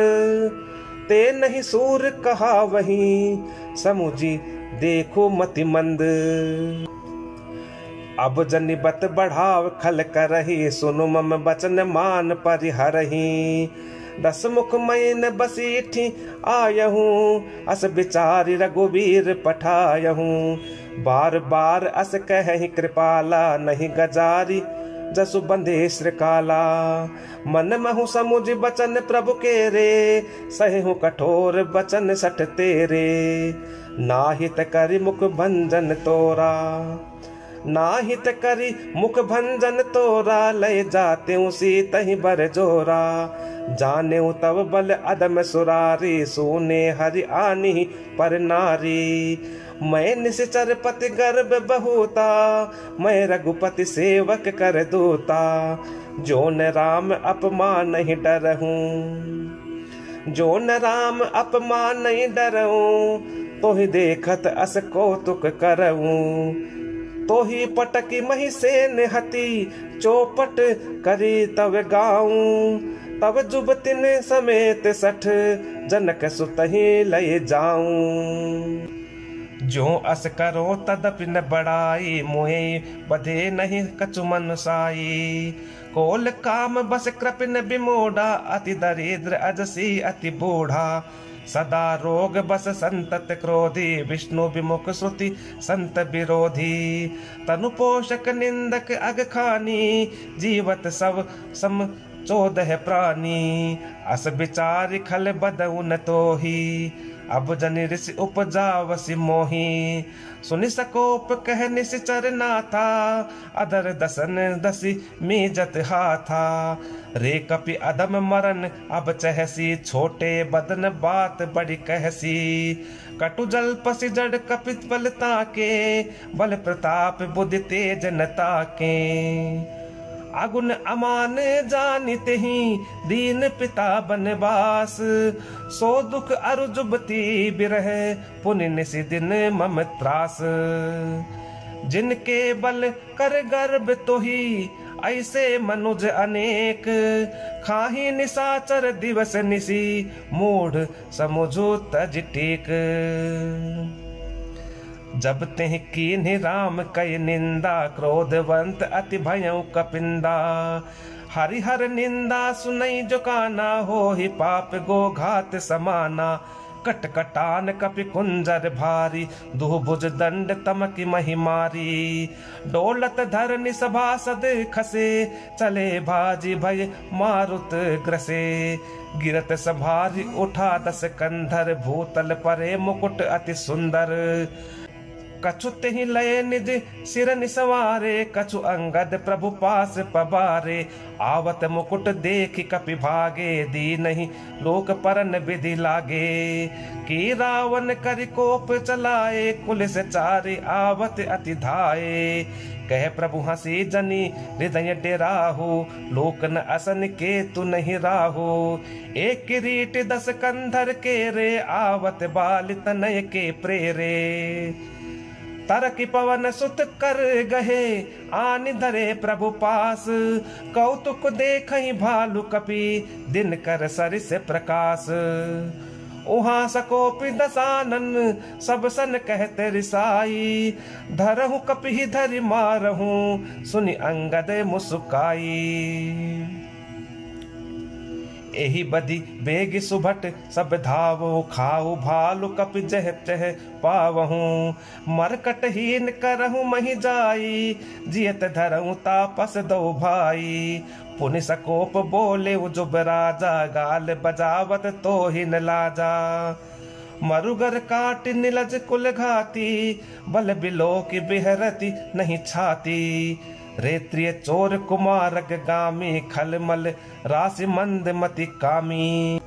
ते नहीं सूर कहा वही, समुझी देखो मति मंद। अब जनिबत बढ़ाव खल करही, सुनु मम बचन मान परिहरही। 10 मुख मैन बसीठी आयहूँ, अस बिचारी रघुवीर पठायहूँ। बार बार अस कहि कृपाला, नहीं गजारी जसु बंधे श्रृकाला। मन महु समुझ बचन प्रभु के रे, सहु कठोर बचन सठ तेरे। नाहित करि मुख भंजन तोरा, नाहित करि मुख भंजन तोरा। लय जाते सीतहि बर जोरा, जाने तब बल अदम सुरारी। सुने हरि आनी पर नारी, मैं निश्चर पति गर्भ बहुता। मैं रघुपति सेवक कर दूता, जो न राम अपमान नहीं डरहूं। जो न राम अपमान नहीं डरहूं, तो ही देखत अस कौतुक करऊं। तो ही पटकी मही सेन हती, चौपट करी तव गाऊं। तब जुबतिन समेत 60 जनक सुतहि लय जाऊं। जो अस करो तदपि न बढ़ाई, मोहे बधे नहीं कछु मन साई। कोल काम बस कृपिन बिमोड़ा, अति दरिद्र अजसी अति बूढ़ा। सदा रोग बस संतत क्रोधी, विष्णु विमुख श्रुति संत विरोधी। तनु पोषक निंदक अग खानी, जीवत सब सम 14 प्राणी। अस विचार खल बदउ न तोही, अब जनि ऋषि उपजावसि मोही। सुनि सकोप कह निश्चर नाथा, अधर दसन दसी मीजत हाथा। रे कपि अधम मरन अब चहसी, छोटे बदन बात बड़ी कहसी। कटु जल पसी जड़ कपित बल ताके, बल प्रताप बुद्धि तेज न ताके। अगुन अमान जानिते ही, दीन पिता बनवास। सो दुख अरु जुबती बिरह, पुनि निसि दिन मम त्रास। जिनके बल कर गर्भ तो ही, ऐसे मनुज अनेक। खाही निसाचर दिवस निसी, मूढ़ समुझो तज टेक। जब तेह कीन्हि राम कय निंदा, क्रोधवंत अति भयउ कपिंदा। हरिहर निंदा सुनई जो काना, हो ही पाप गो घात समाना। कटकटान कपि कुंजर भारी, दुभुज दंड तमकी महिमारी। डोलत धरनि सभासद खसे, चले भाजी भय मारुत ग्रसे। गिरत संभारी उठा 10 कंधर, भूतल परे मुकुट अति सुंदर। कछु तेहि लय निज सिर निसवारे, कछु अंगद प्रभु पास पबारे। आवत मुकुट देखि कपि भागे, दीनहि लोक परन विधि लागे। की रावण करि कोप चलाए, कुलिस चारि आवत अति धाये। कह प्रभु हंसी जनी हृदय डेराहु, लोक न असन के तु नहीं राहु। एक किरीट 10 कंधर के रे, आवत बाल तनय के प्रेरे। तरकि पवन सुत कर गहे, आनि धरे प्रभु पास। कौतुक देखहि भालु कपि, दिन कर सरिस प्रकाश। उहाँ सकोपि दसानन सब सन कहते रिसाई। धरहु कपि धरि मारहु सुनि अंगद मुस्काई। एही बदी बेग सुभट सब धावो खाओ भालु कपि जह चह पावहु। मरकट हीन करहु मही जाई जियत धरहु तापस दो भाई। पुनि सकोप बोले जुब राजा गाल बजावत तो ही न लाजा। मरुगर काट निलज कुल घाती बल बिलो की बिहरती नहीं छाती। रेत्रिय चोर कुमारक गामी खलमल राशि मंद मति कामी।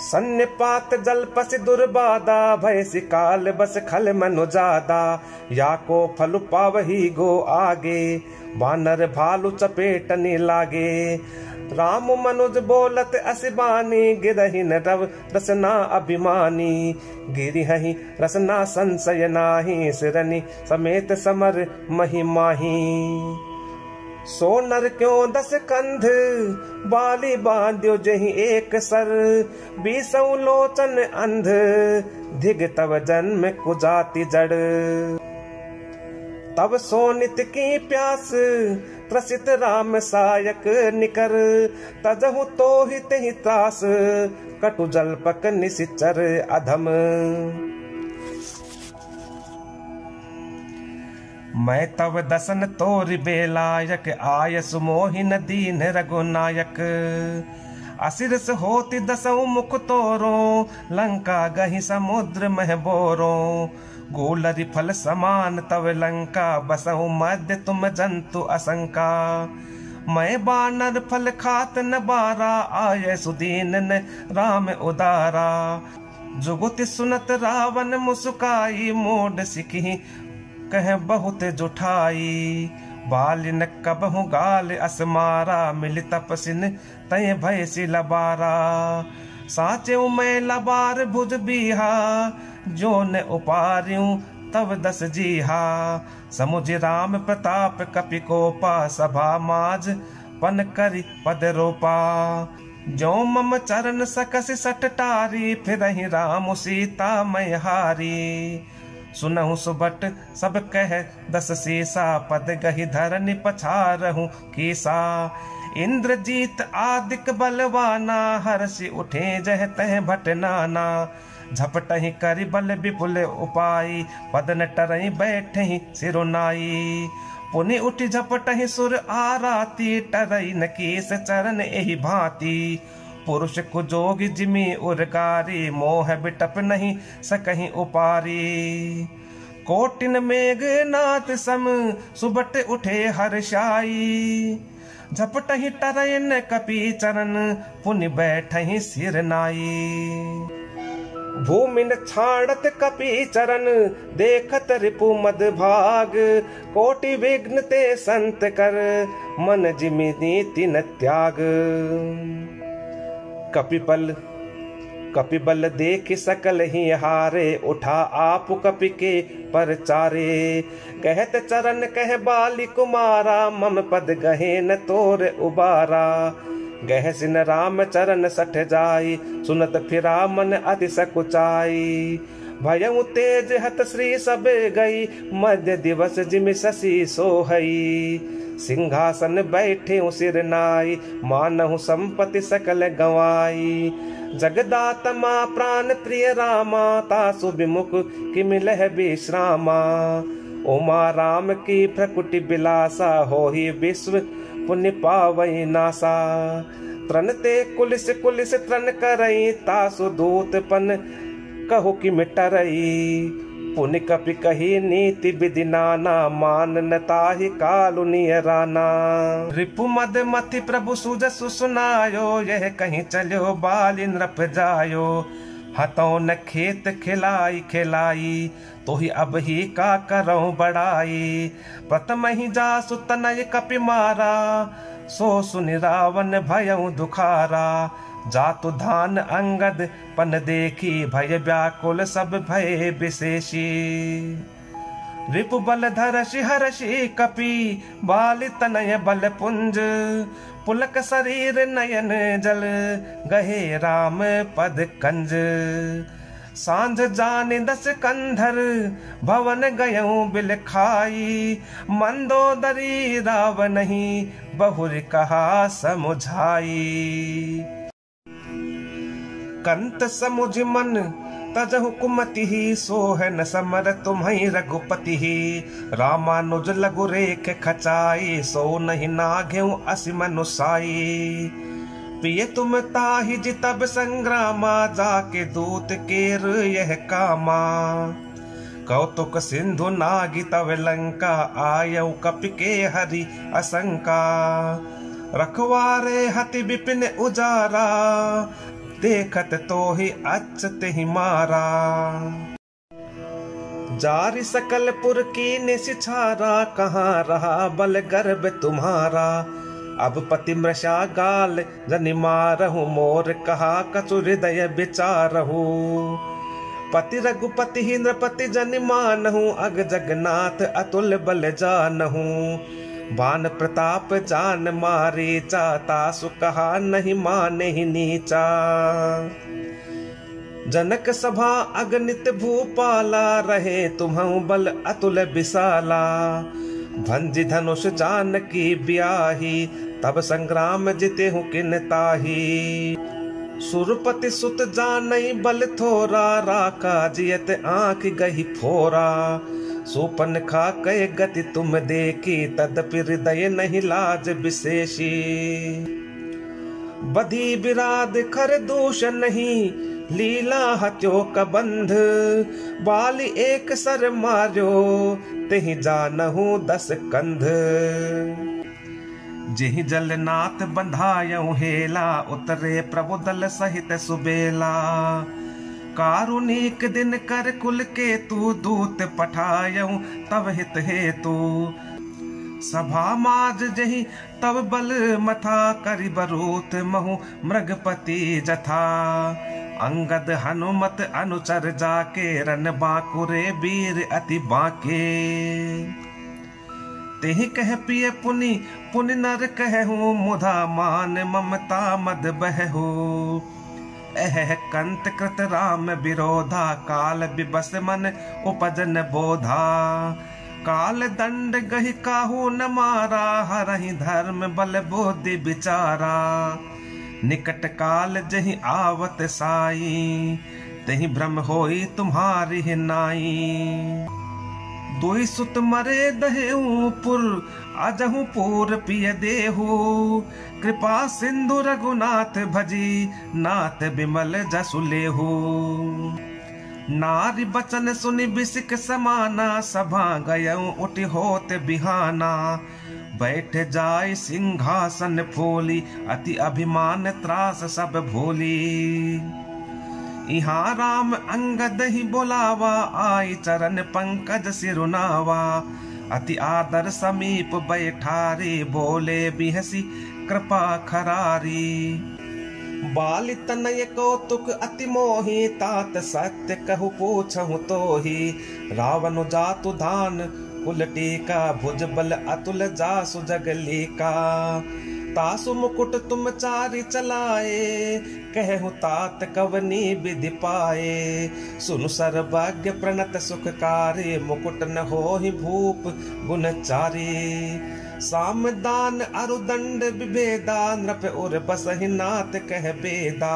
सन्निपात जलपस दुर्बादा भय सिकाल बस खल मनु जादा। या को फल पावही गो आगे बानर भालू चपेटनी लागे। राम मनुज बोलत असिबानी गिरहि न रव रसना अभिमानी। गिरिहि रसना संशय नाही सिरनि समेत समर महिमाही। सो नर क्यों दस कंध बाली बांध्यो जही एक सर। बीसौ लोचन अंध धिग तव जन्म कुजाति जड़। तब सोनित की प्यास त्रसित राम सायक निकर। तजहु तो हित हितास कटु जलपक निसिचर अधम। मैं तव दसन तोरि बेलायक आय सुमोहिन दीन रघुनायक। असिरस होति दसऊ मुख तोरो लंका गहि समुद्र मह बोरो। गोलरि फल समान तव लंका बसहु मध्य तुम जंतु असंका। मैं बानर फल खात न बारा आय सुदीन न राम उदारा। जुगुति सुनत रावण मुस्काई मोड सिखी कह बहुत जुठाई। बालिन कबहु गाल असमारा मिल तपसिन तय भय सि लबारा। साचे मैं लबार भुज बीहा जो न उपार्यूं तव दस जीहा। समुझ राम प्रताप कपि कोपा सभा माज पन करि पद रोपा। जो मम चरण सकस सटटारी फिरहि राम सीता मैं हारी। सुनहु सुबट सब कह दस सीसा पद गहि धरनि पछारहु कीसा। इंद्रजीत आदिक बलवाना हर्षि उठे जह तह भट नाना। झपटहि करि बल विपुल उपाई पद न टरहि बैठहि सिरुनाई। पुनि उठि झपटहि सुर आराती टरहि न कीस चरण एहि भांति। पुरुष कुजोग जिमि उरगारी मोह बिटप नहीं सकहि उपारी। कोटिन मेघ नाथ सम सुबट उठे हर्षाई। झपटहि टरैन कपि चरण पुनि बैठहि सिर नाई। भूमि न छाड़त कपि चरण देखत रिपु मद भाग। कोटि विघ्न ते संत कर मन जिमि नीति न त्याग। कपिबल देख सकल ही हारे उठा आप कपि के परचारे। कहत चरण कह बाली कुमारा मम पद गहे न तोर उबारा। गह सिन राम चरण सठ जाई सुनत फिरा मन अति सकुचाई। भयउ तेज हत श्री सब गई मध्य दिवस जिमि शशि सोहई। सिंहासन बैठे सिर नाई मानहु संपत्ति सकल गवाई। जगदात्मा प्राण प्रिय रामा तासु विमुख किमि लह विश्रामा। उमा राम की प्रकुटि बिलासा होहि विश्व पुण्य पावई नासा। त्रन ते कुलिस कुलिस त्रन करई तासु दूत पन कहु कि मिटरई। पुनि कपि कही नीति विधि नाना मान न ताहि कालु नियराना। रिपु मद मति प्रभु सुजसु सुनायो यह कहीं चलो बाली नृप जायो। हतों न खेत खिलाई खिलाई तो ही अब ही का करो बड़ाई। प्रथम ही जासु तनय कपि मारा सो सुनि रावण भयउ दुखारा। जातु धान अंगद पन देखी भय व्याकुल सब भय विशेषी। रिपु बल धरषि हर्षि कपि बालि तनय बल पुंज। पुलक शरीर नयन जल गहे राम पद कंज। सांझ जाने 10 कंधर भवन गयऊं बिल खाई। मंदोदरी राव नहीं बहुर कहा समुझाई। कंत समुझ मन तजहु कुमति सोह न समर तुम्हि रघुपति। रामानुज लघु रेख खचाई सो नहीं नाघेऊ असिम नुसाई। पिय तुम ताहि जितब संग्रामा जाके दूत केर यह कामा। कौतुक सिंधु नागी तव लंका आयऊ कपि के हरि असंका। रखवारे हति विपिन उजारा देखत तो ही अच्युत ही मारा। जारी सकल पुर की निशिछारा कहाँ रहा बल गर्भ तुम्हारा। अब पति मृषा गाल जनि मारहु मोर कहा कछु हृदय विचारहु। पति रघुपति ही नृपति जनि मानहु अग जगन्नाथ अतुल बल जानहु। बान प्रताप जान मारीचा तासु कहा नहीं माने ही नीचा। जनक सभा अगणित भूपाला रहे तुम्हु बल अतुल विशाला। भंजी धनुष जानकी ब्याही तब संग्राम जिते हूँ किन ताही। सुरपति सुत जानई बल थोरा राका जियत आँख गही फोरा। सोपन खा कय गति तुम देखी तदपि हृदय नहीं लाज विशेषी। बधी विराद खर दोष नहीं लीला हत्यो कबंध। बाली एक सर मार्यो तेहि जानहु 10 कंध। जिहि जलनाथ बंधायऊ हेला उतरे प्रभु दल सहित सुबेला। कारुणिक दिन कर कुल के तू दूत पठायऊ तब हित हेतु। सभा माज जही तब बल मथा करि बरूत महु मृगपति जथा। अंगद हनुमत अनुचर जाके रन बाकुरे वीर अति बाके। तेहि कह पिय पुनि पुनि नर कहूँ मुधा मान ममता मद बहू। एह कंत कृत राम विरोधा काल विबस मन उपजन बोधा। काल दंड गहि काहू न मारा हरहि धर्म बल बुद्धि विचारा। निकट काल जहि आवत साई तहि भ्रम होई तुम्हारी नाई। दुई सुत मरे दहेऊ पुर अजहु पूर पिय देहु। कृपा सिंधु रघुनाथ भजी नाथ बिमल जसु लेहु। नारी बचन सुनि बिसिक समाना सभा गयऊ उठि होत बिहाना। बैठ जाय सिंहासन फूली अति अभिमान त्रास सब भूली। इहाँ राम अंगद ही बोलावा आई चरण पंकज सिरुनावा। अति आदर समीप बैठारे बोले बिहसी कृपा खरारी। बाल तनय कौतुक अति मोही तात सत्य कहु पूछहु तोही। रावण जातु धान कुल टीका भुज बल अतुल जासु जगली का। तासु मुकुट तुम चारि चलाए कहु तात कवनी विधि पाए। सुनु सर्वज्ञ प्रणत सुखकारी मुकुट न होहि भूप गुणचारी। साम दान अरुदंड विभेदा नृप उर बसहि नाथ कह बेदा।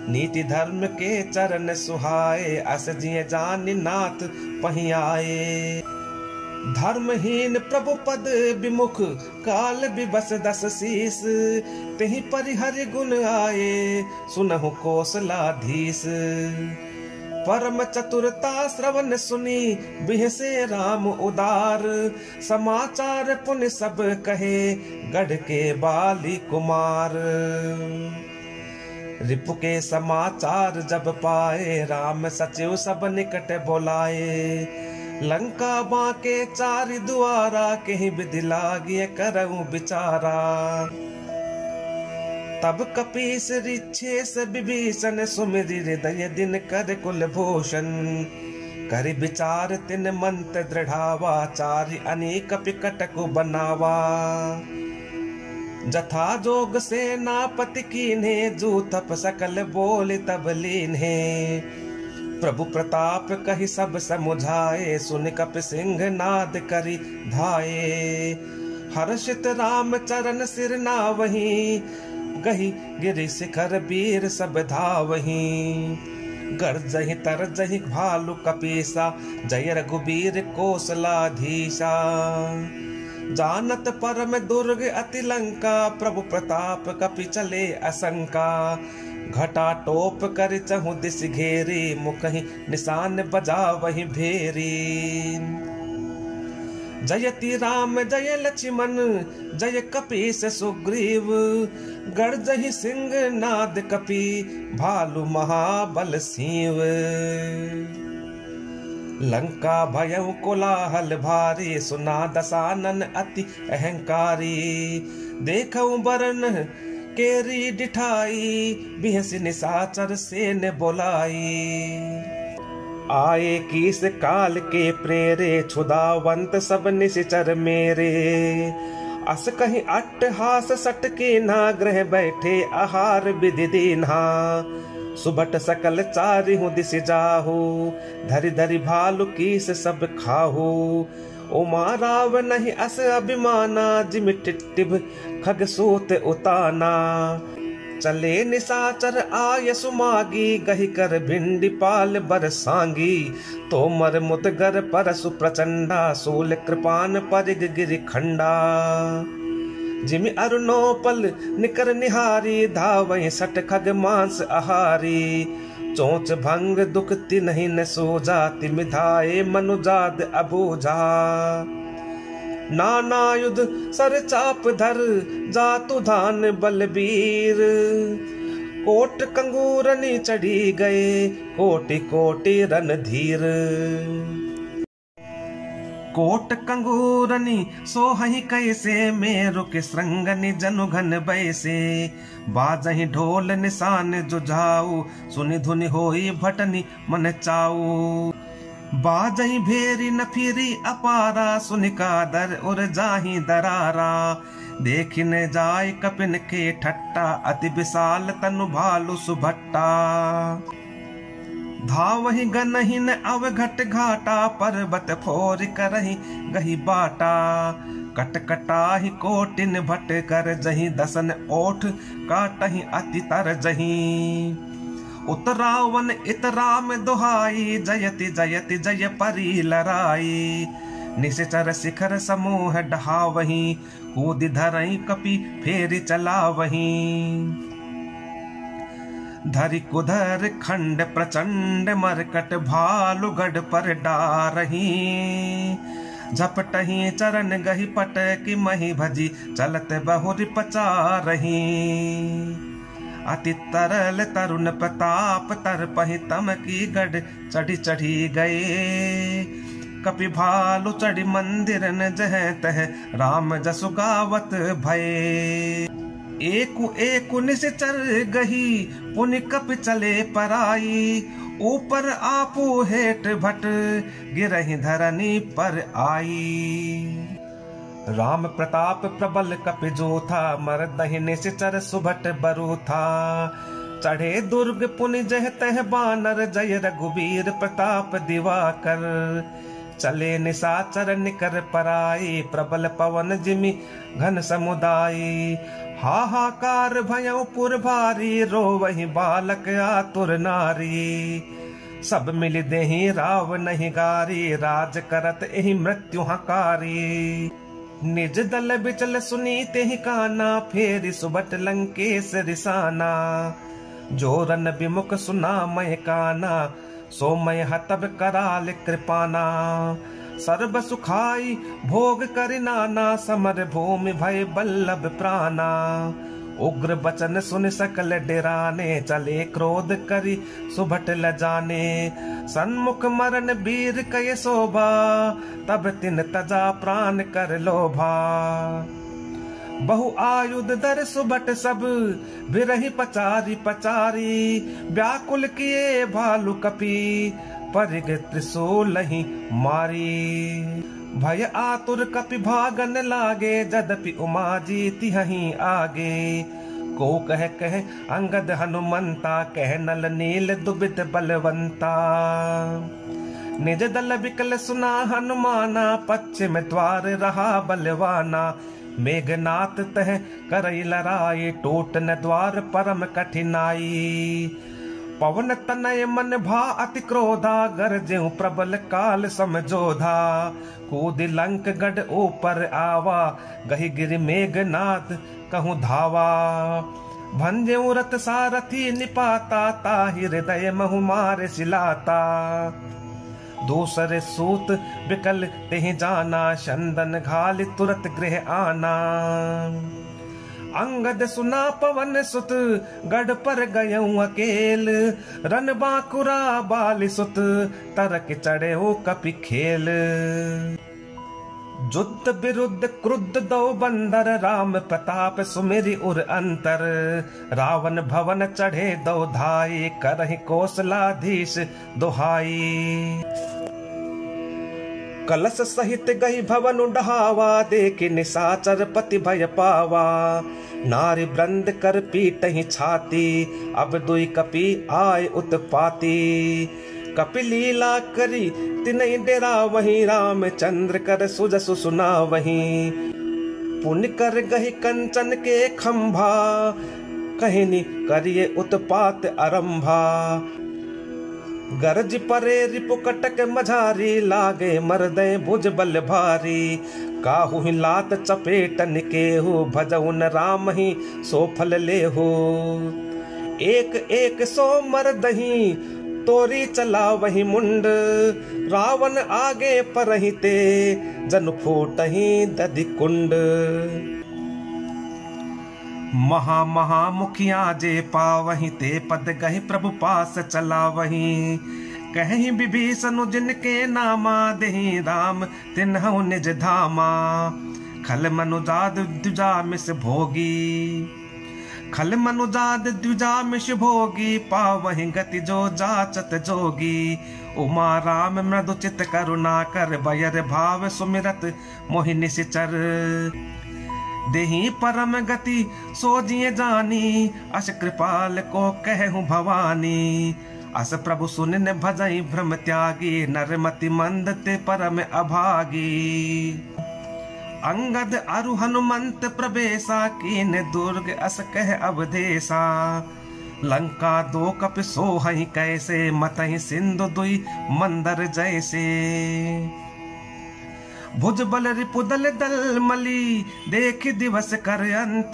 नीति धर्म के चरण सुहाए अस जिय जानि नाथ पहियाए। धर्महीन प्रभु पद विमुख काल विबस 10 शीस। तेहि परिहरि गुण आए सुनहु कौशलाधीश। परम चतुरता श्रवण सुनी बिहसे राम उदार। समाचार पुण्य सब कहे गढ़ के बाली कुमार। रिपु के समाचार जब पाए राम सचिव सब निकट बोलाए। लंका बाके चारि दुआरा कहीं विधि लागिय करऊं विचारा। तब कपीस ऋक्षेश विभीषण सुमिरि हृदय दिन कर कुल भूषण। करि विचार तिन मंत्र दृढ़ावा चारि अनेक पिकटकु बनावा। जथा जोग सेनापति कीन्हे, जू तप सकल बोल तब लीन्हे। प्रभु प्रताप कहि सब समुझाए, सुन कपि सिंह नाद करि धाये। हर्षित राम चरण सिर नावहीं, गहि गिरि शिखर वीर सब धावहीं। गर्जहि तरजहि भालु कपीसा, जय रघुबीर कौशलाधीशा। जानत परम दुर्ग अति लंका, प्रभु प्रताप कपि चले असंका। घटा टोप कर चहु दिस घेरी, मुखहि निशान बजावहि भेरी। जयति राम जय लक्ष्मण, जय कपीस सुग्रीव। गर्जहि सिंह नाद कपि, भालु महाबल सीव। लंका भयउ कोलाहल भारी, सुना दसानन अति अहंकारी। देखऊ बरन केरी डिठाई, बिहसि निशाचर सेन बोलाई। आए कीस काल के प्रेरे, क्षुधावंत सब निशिचर मेरे। अस कहीं अट्टहास सट के ना, ग्रह बैठे आहार विधि दीन्हा। सुबट सकल चारिहु दिस जाहु, धरि धरि भालु कीस सब खाहु। उमा राव नहीं अस अभिमाना, जिमि टिट्टिभ खग सूत उताना। चले निशाचर आय सुमागी, गहि कर भिंडी पाल बरसांगी। तोमर मुदगर परसु प्रचंडा, सूल कृपान परिग गिरि खंडा। जिमि अरुणोपल निकर निहारी, धावहि सट खग मांस आहारी। चोंच भंग दुख तिन्हि न सूझा, तिमि धाये मनुजाद अबूझा। नाना युध सर चाप धर, जातु धान बलबीर। कोट कंगूरनी चढ़ी गए, कोटि कोटि रणधीर। कोट कंगूरनी सोहहि कैसे, मेरु के श्रृंगनि जनु घन बैसे। बाजहि ढोल निशान जुझाऊ, सुनि धुनि होई भटनी मन चाऊ। बाजहि भेरी न फिरी अपारा, सुनि कादर उर जाहि दरारा। देखि न जाय कपिन के ठट्टा, अति विशाल तनु भालु सुभट्टा। धावहि गनहि न अवघट घाटा, पर्वत फोर करहि गहि बाटा। कट कटाहि कोटिन भट कर जहि, दसन ओठ काटहि अति तर जहि। उतरावन इतराम दुहाई, जयति जयति जय परी लराई। निश्चर शिखर समूह डहावहि, कूदि धरहि कपि फेरि चलावहि। धरि कुधर खंड प्रचंड, मरकट भालु गढ़ पर डारही। झपटही चरण गहि पटकि, मही भजी चलत बहुरि पचारही। अति तरल तरुण प्रताप, तरपहि तम की गढ़ चढ़ी चढ़ी गए। कपि भालु चढ़ी मंदिर न जह तह, राम जसु गावत भये। एकु एकु निश्चर गही, पुनि कपि चले पराई। ऊपर आपू हेठ भट, गिरहि धरनी पर आई। राम प्रताप प्रबल कपि जो था, मरदहि निश्चर सुभट बरु था। चढ़े दुर्ग पुनि जह तह बानर, जय रघुबीर प्रताप दिवाकर। चले निशाचर निकर पराई, प्रबल पवन जिमि घन समुदायी। हाहाकार भयउ पुर भारी, रोवहि बालक आतुर नारी। सब मिल देहि राव नहीं गारी, राज करत एहि मृत्यु हकारी। निज दल बिचल सुनी तेहि काना, फेरि सुबट लंकेश रिसाना। जोरन विमुख सुना मय काना, सो मय हतब कराल कृपाना। सर्व सुखाई भोग करि नाना, समर भूमि भय बल्लभ प्राणा। उग्र बचन सुन सकल डेराने, चले क्रोध करि सुभट लजाने। सन्मुख मरण वीर कय शोभा, तब तिन तजा प्राण कर लोभा। बहु आयुध दर सुभट सब, बिरहि पचारी पचारी। व्याकुल किए भालु कपि, परिग त्रिशूल ही मारी। भय आतुर कपि भागन लागे, जदपि उमा जीति हहीं आगे। को कह अंगद हनुमंता, कह नल नील दुबित बलवंता। निज दल बिकल सुना हनुमाना, पश्चिम द्वार रहा बलवाना। मेघनाथ तह करई लड़ाई, टूट न द्वार परम कठिनाई। पवन तनय मन भा अति क्रोधा, गरजेऊ प्रबल काल समझोधा। कूद लंक गढ़ ऊपर आवा, गहि गिरि मेघनाथ कहूँ धावा। भंजेऊ रथ सारथी निपाता, ताहि हृदय महु मार सिलाता। दूसरे सूत बिकल तेहि जाना, चंदन घाल तुरत गृह आना। अंगद सुना पवन सुत, गढ़ पर गयऊं अकेल। रन बांकुरा बाली सुत, तरक चढ़े हो कपि खेल। युद्ध विरुद्ध क्रुद्ध दो बंदर, राम प्रताप सुमिरि उर अंतर। रावण भवन चढ़े दो धाई, करहि कौशलाधीश दुहाई। कलश सहित गई भवन उढ़ावा, देखि निशाचर पति भय पावा। नारी ब्रंद कर पीटहि छाती, अब दुई कपि आय उत्पाती। कपि लीला करी तिनहि डेरा वही, रामचंद्र कर सुजसु सुना वही। पुण्य कर गही कंचन के खंभा, कहनी करिए उत्पात आरंभा। गरज परे रिपुकटक मझारी, लागे मरदे भुज बल भारी। काहू ही लात चपेटन केहू, भजऊ न राम ही सो फल लेहू। एक एक सो मरदही, तोरी चला वही मुंड। रावण आगे परहि ते, जन फूटहि दधि कुंड। महा महा मुखिया जे पावहि, ते पद गहि प्रभु पास चला वही। कहीं विभीषण जिनके नामा, देहि राम तिन्हु निज धामा। खल मनुजाद द्विजा मिस भोगी, खल मनुजाद द्विजा मिष भोगी। पावहि गति जो जाचत जोगी, उमा राम मृदु चित करुणा कर। बयर भाव सुमिरत मोहि निशिचर, देहि परम गति सोजिए जानी। अस कृपाल को कहूँ भवानी, अस प्रभु सुन भजई भ्रम त्यागी। नरमति मंद ते परम अभागी। अंगद अरु हनुमंत प्रवेशा, कीन दुर्ग अस कह अवधेशा। लंका दो कपि सोहहि कैसे, मतहि सिंधु दुई मंदर जैसे। भुज बल रिपुदल दल मली, देख दिवस कर अंत।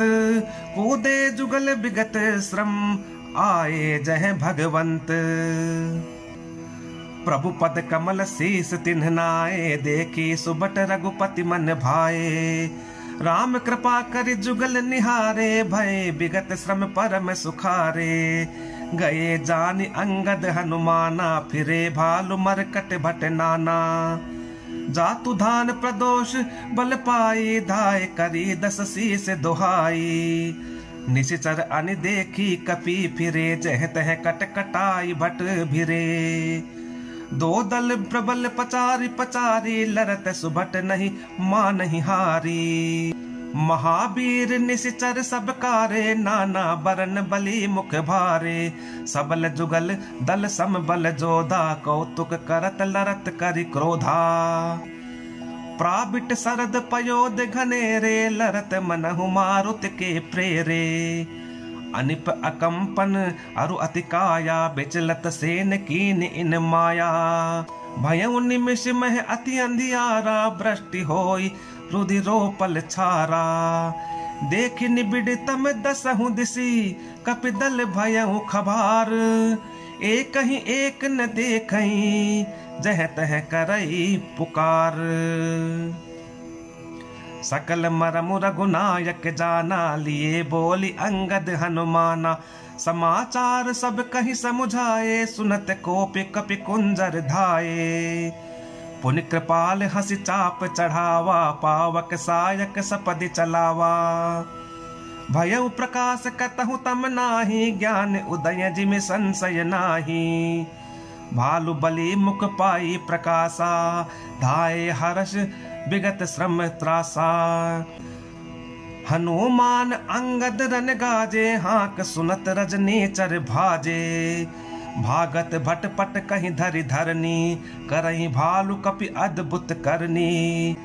कूदे जुगल बिगत श्रम, आए जह भगवंत। प्रभु पद कमल शीस तिन्ह नाए, देखी सुबट रघुपति मन भाए। राम कृपा करि जुगल निहारे, भय विगत श्रम परम सुखारे। गए जानि अंगद हनुमाना, फिरे भालु मरकट भट नाना। जातु धान प्रदोष बल पाई, धाय करी 10 शीस दुहाई। निशिचर अन देखी कपि फिरे, जह तह कट कटाई भट भिरे। दो दल प्रबल पचारी पचारी, लड़त सुभट नहीं मानहि हारी। महावीर निशिचर सब कारे, नाना बरन बली मुख भारे। सबल जुगल दल सम बल जोधा, कौतुक करत लरत करि क्रोधा। प्राबिट सरद पयोद घनेरे, लरत मनहु मारुत के प्रेरे। अनिप अकंपन अरु अतिकाया, बिचलत सेन कीन इन माया। भयउ निमिष मह अति अंधियारा, वृष्टि होई रुधिरो पल छारा। देख निबिड़ तम दसहु दिसी, कपिदल भयउ खबार। एक ही एक न देखई, जह तह करई पुकार। सकल मरमु रघुनायक जाना, लिए बोली अंगद हनुमाना। समाचार सब कहीं समुझाए, सुनत कोपि कपि कुंजर धाये। पुनि कृपाल हंसी चाप चढ़ावा, पावक सायक सपदि चलावा। भयउ प्रकाश कतहु तम नाही, ज्ञान उदय जिमि संशय नाही। भालु बलि मुख पाई प्रकाशा, धाये हर्ष विगत श्रम त्रासा। हनुमान अंगद रन गाजे, हाक सुनत रजनीचर भाजे। भागत भटपट कहीं धरि धरनी, करही भालु कपि अद्भुत करनी।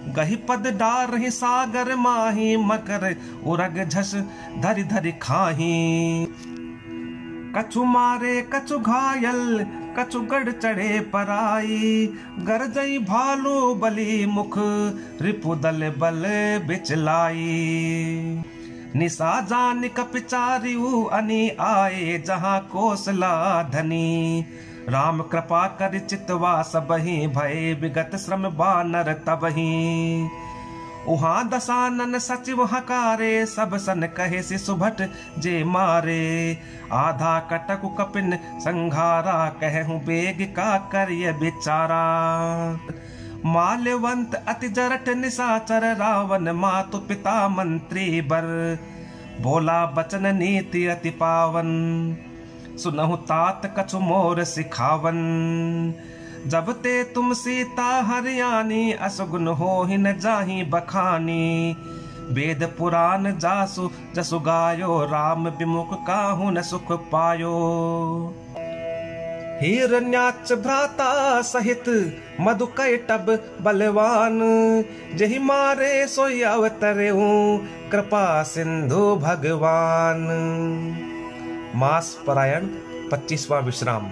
गही पद डारहि सागर माही, मकर उरग झस धरि धरि खाही। कछु मारे कछु घायल, कछु गढ़ चढ़े पराई। गरजई भालु बलि मुख, रिपुदल बल बिचलाई। निशा जान कपिचारियु अनि आए, जहाँ कोसला धनी। राम कृपा कर चितवा सबहि, भय विगत श्रम बानर तबहि। उहाँ दसानन सचिव हकारे, सब सन कहे से सुभट जे मारे। आधा कटकु कपिन संघारा, कहूँ बेग का करिय बिचारा। माल्यवंत अति जरठ निशाचर, रावण मातु पिता मंत्री बर। बोला बचन नीति अति पावन, सुनहु तात कछु मोर सिखावन। जब ते तुम सीता हरियाणी, असगुन होहि न जाहि बखानी। वेद पुराण जासु जसु गायो, राम विमुख काहू न सुख पायो। हिरण्याक्ष भ्राता सहित मधुकैटभ बलवान, जहि मारे सोई अवतरेऊ, कृपा सिंधु भगवान। मास परायण 25वां विश्राम।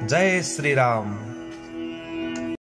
जय श्री राम।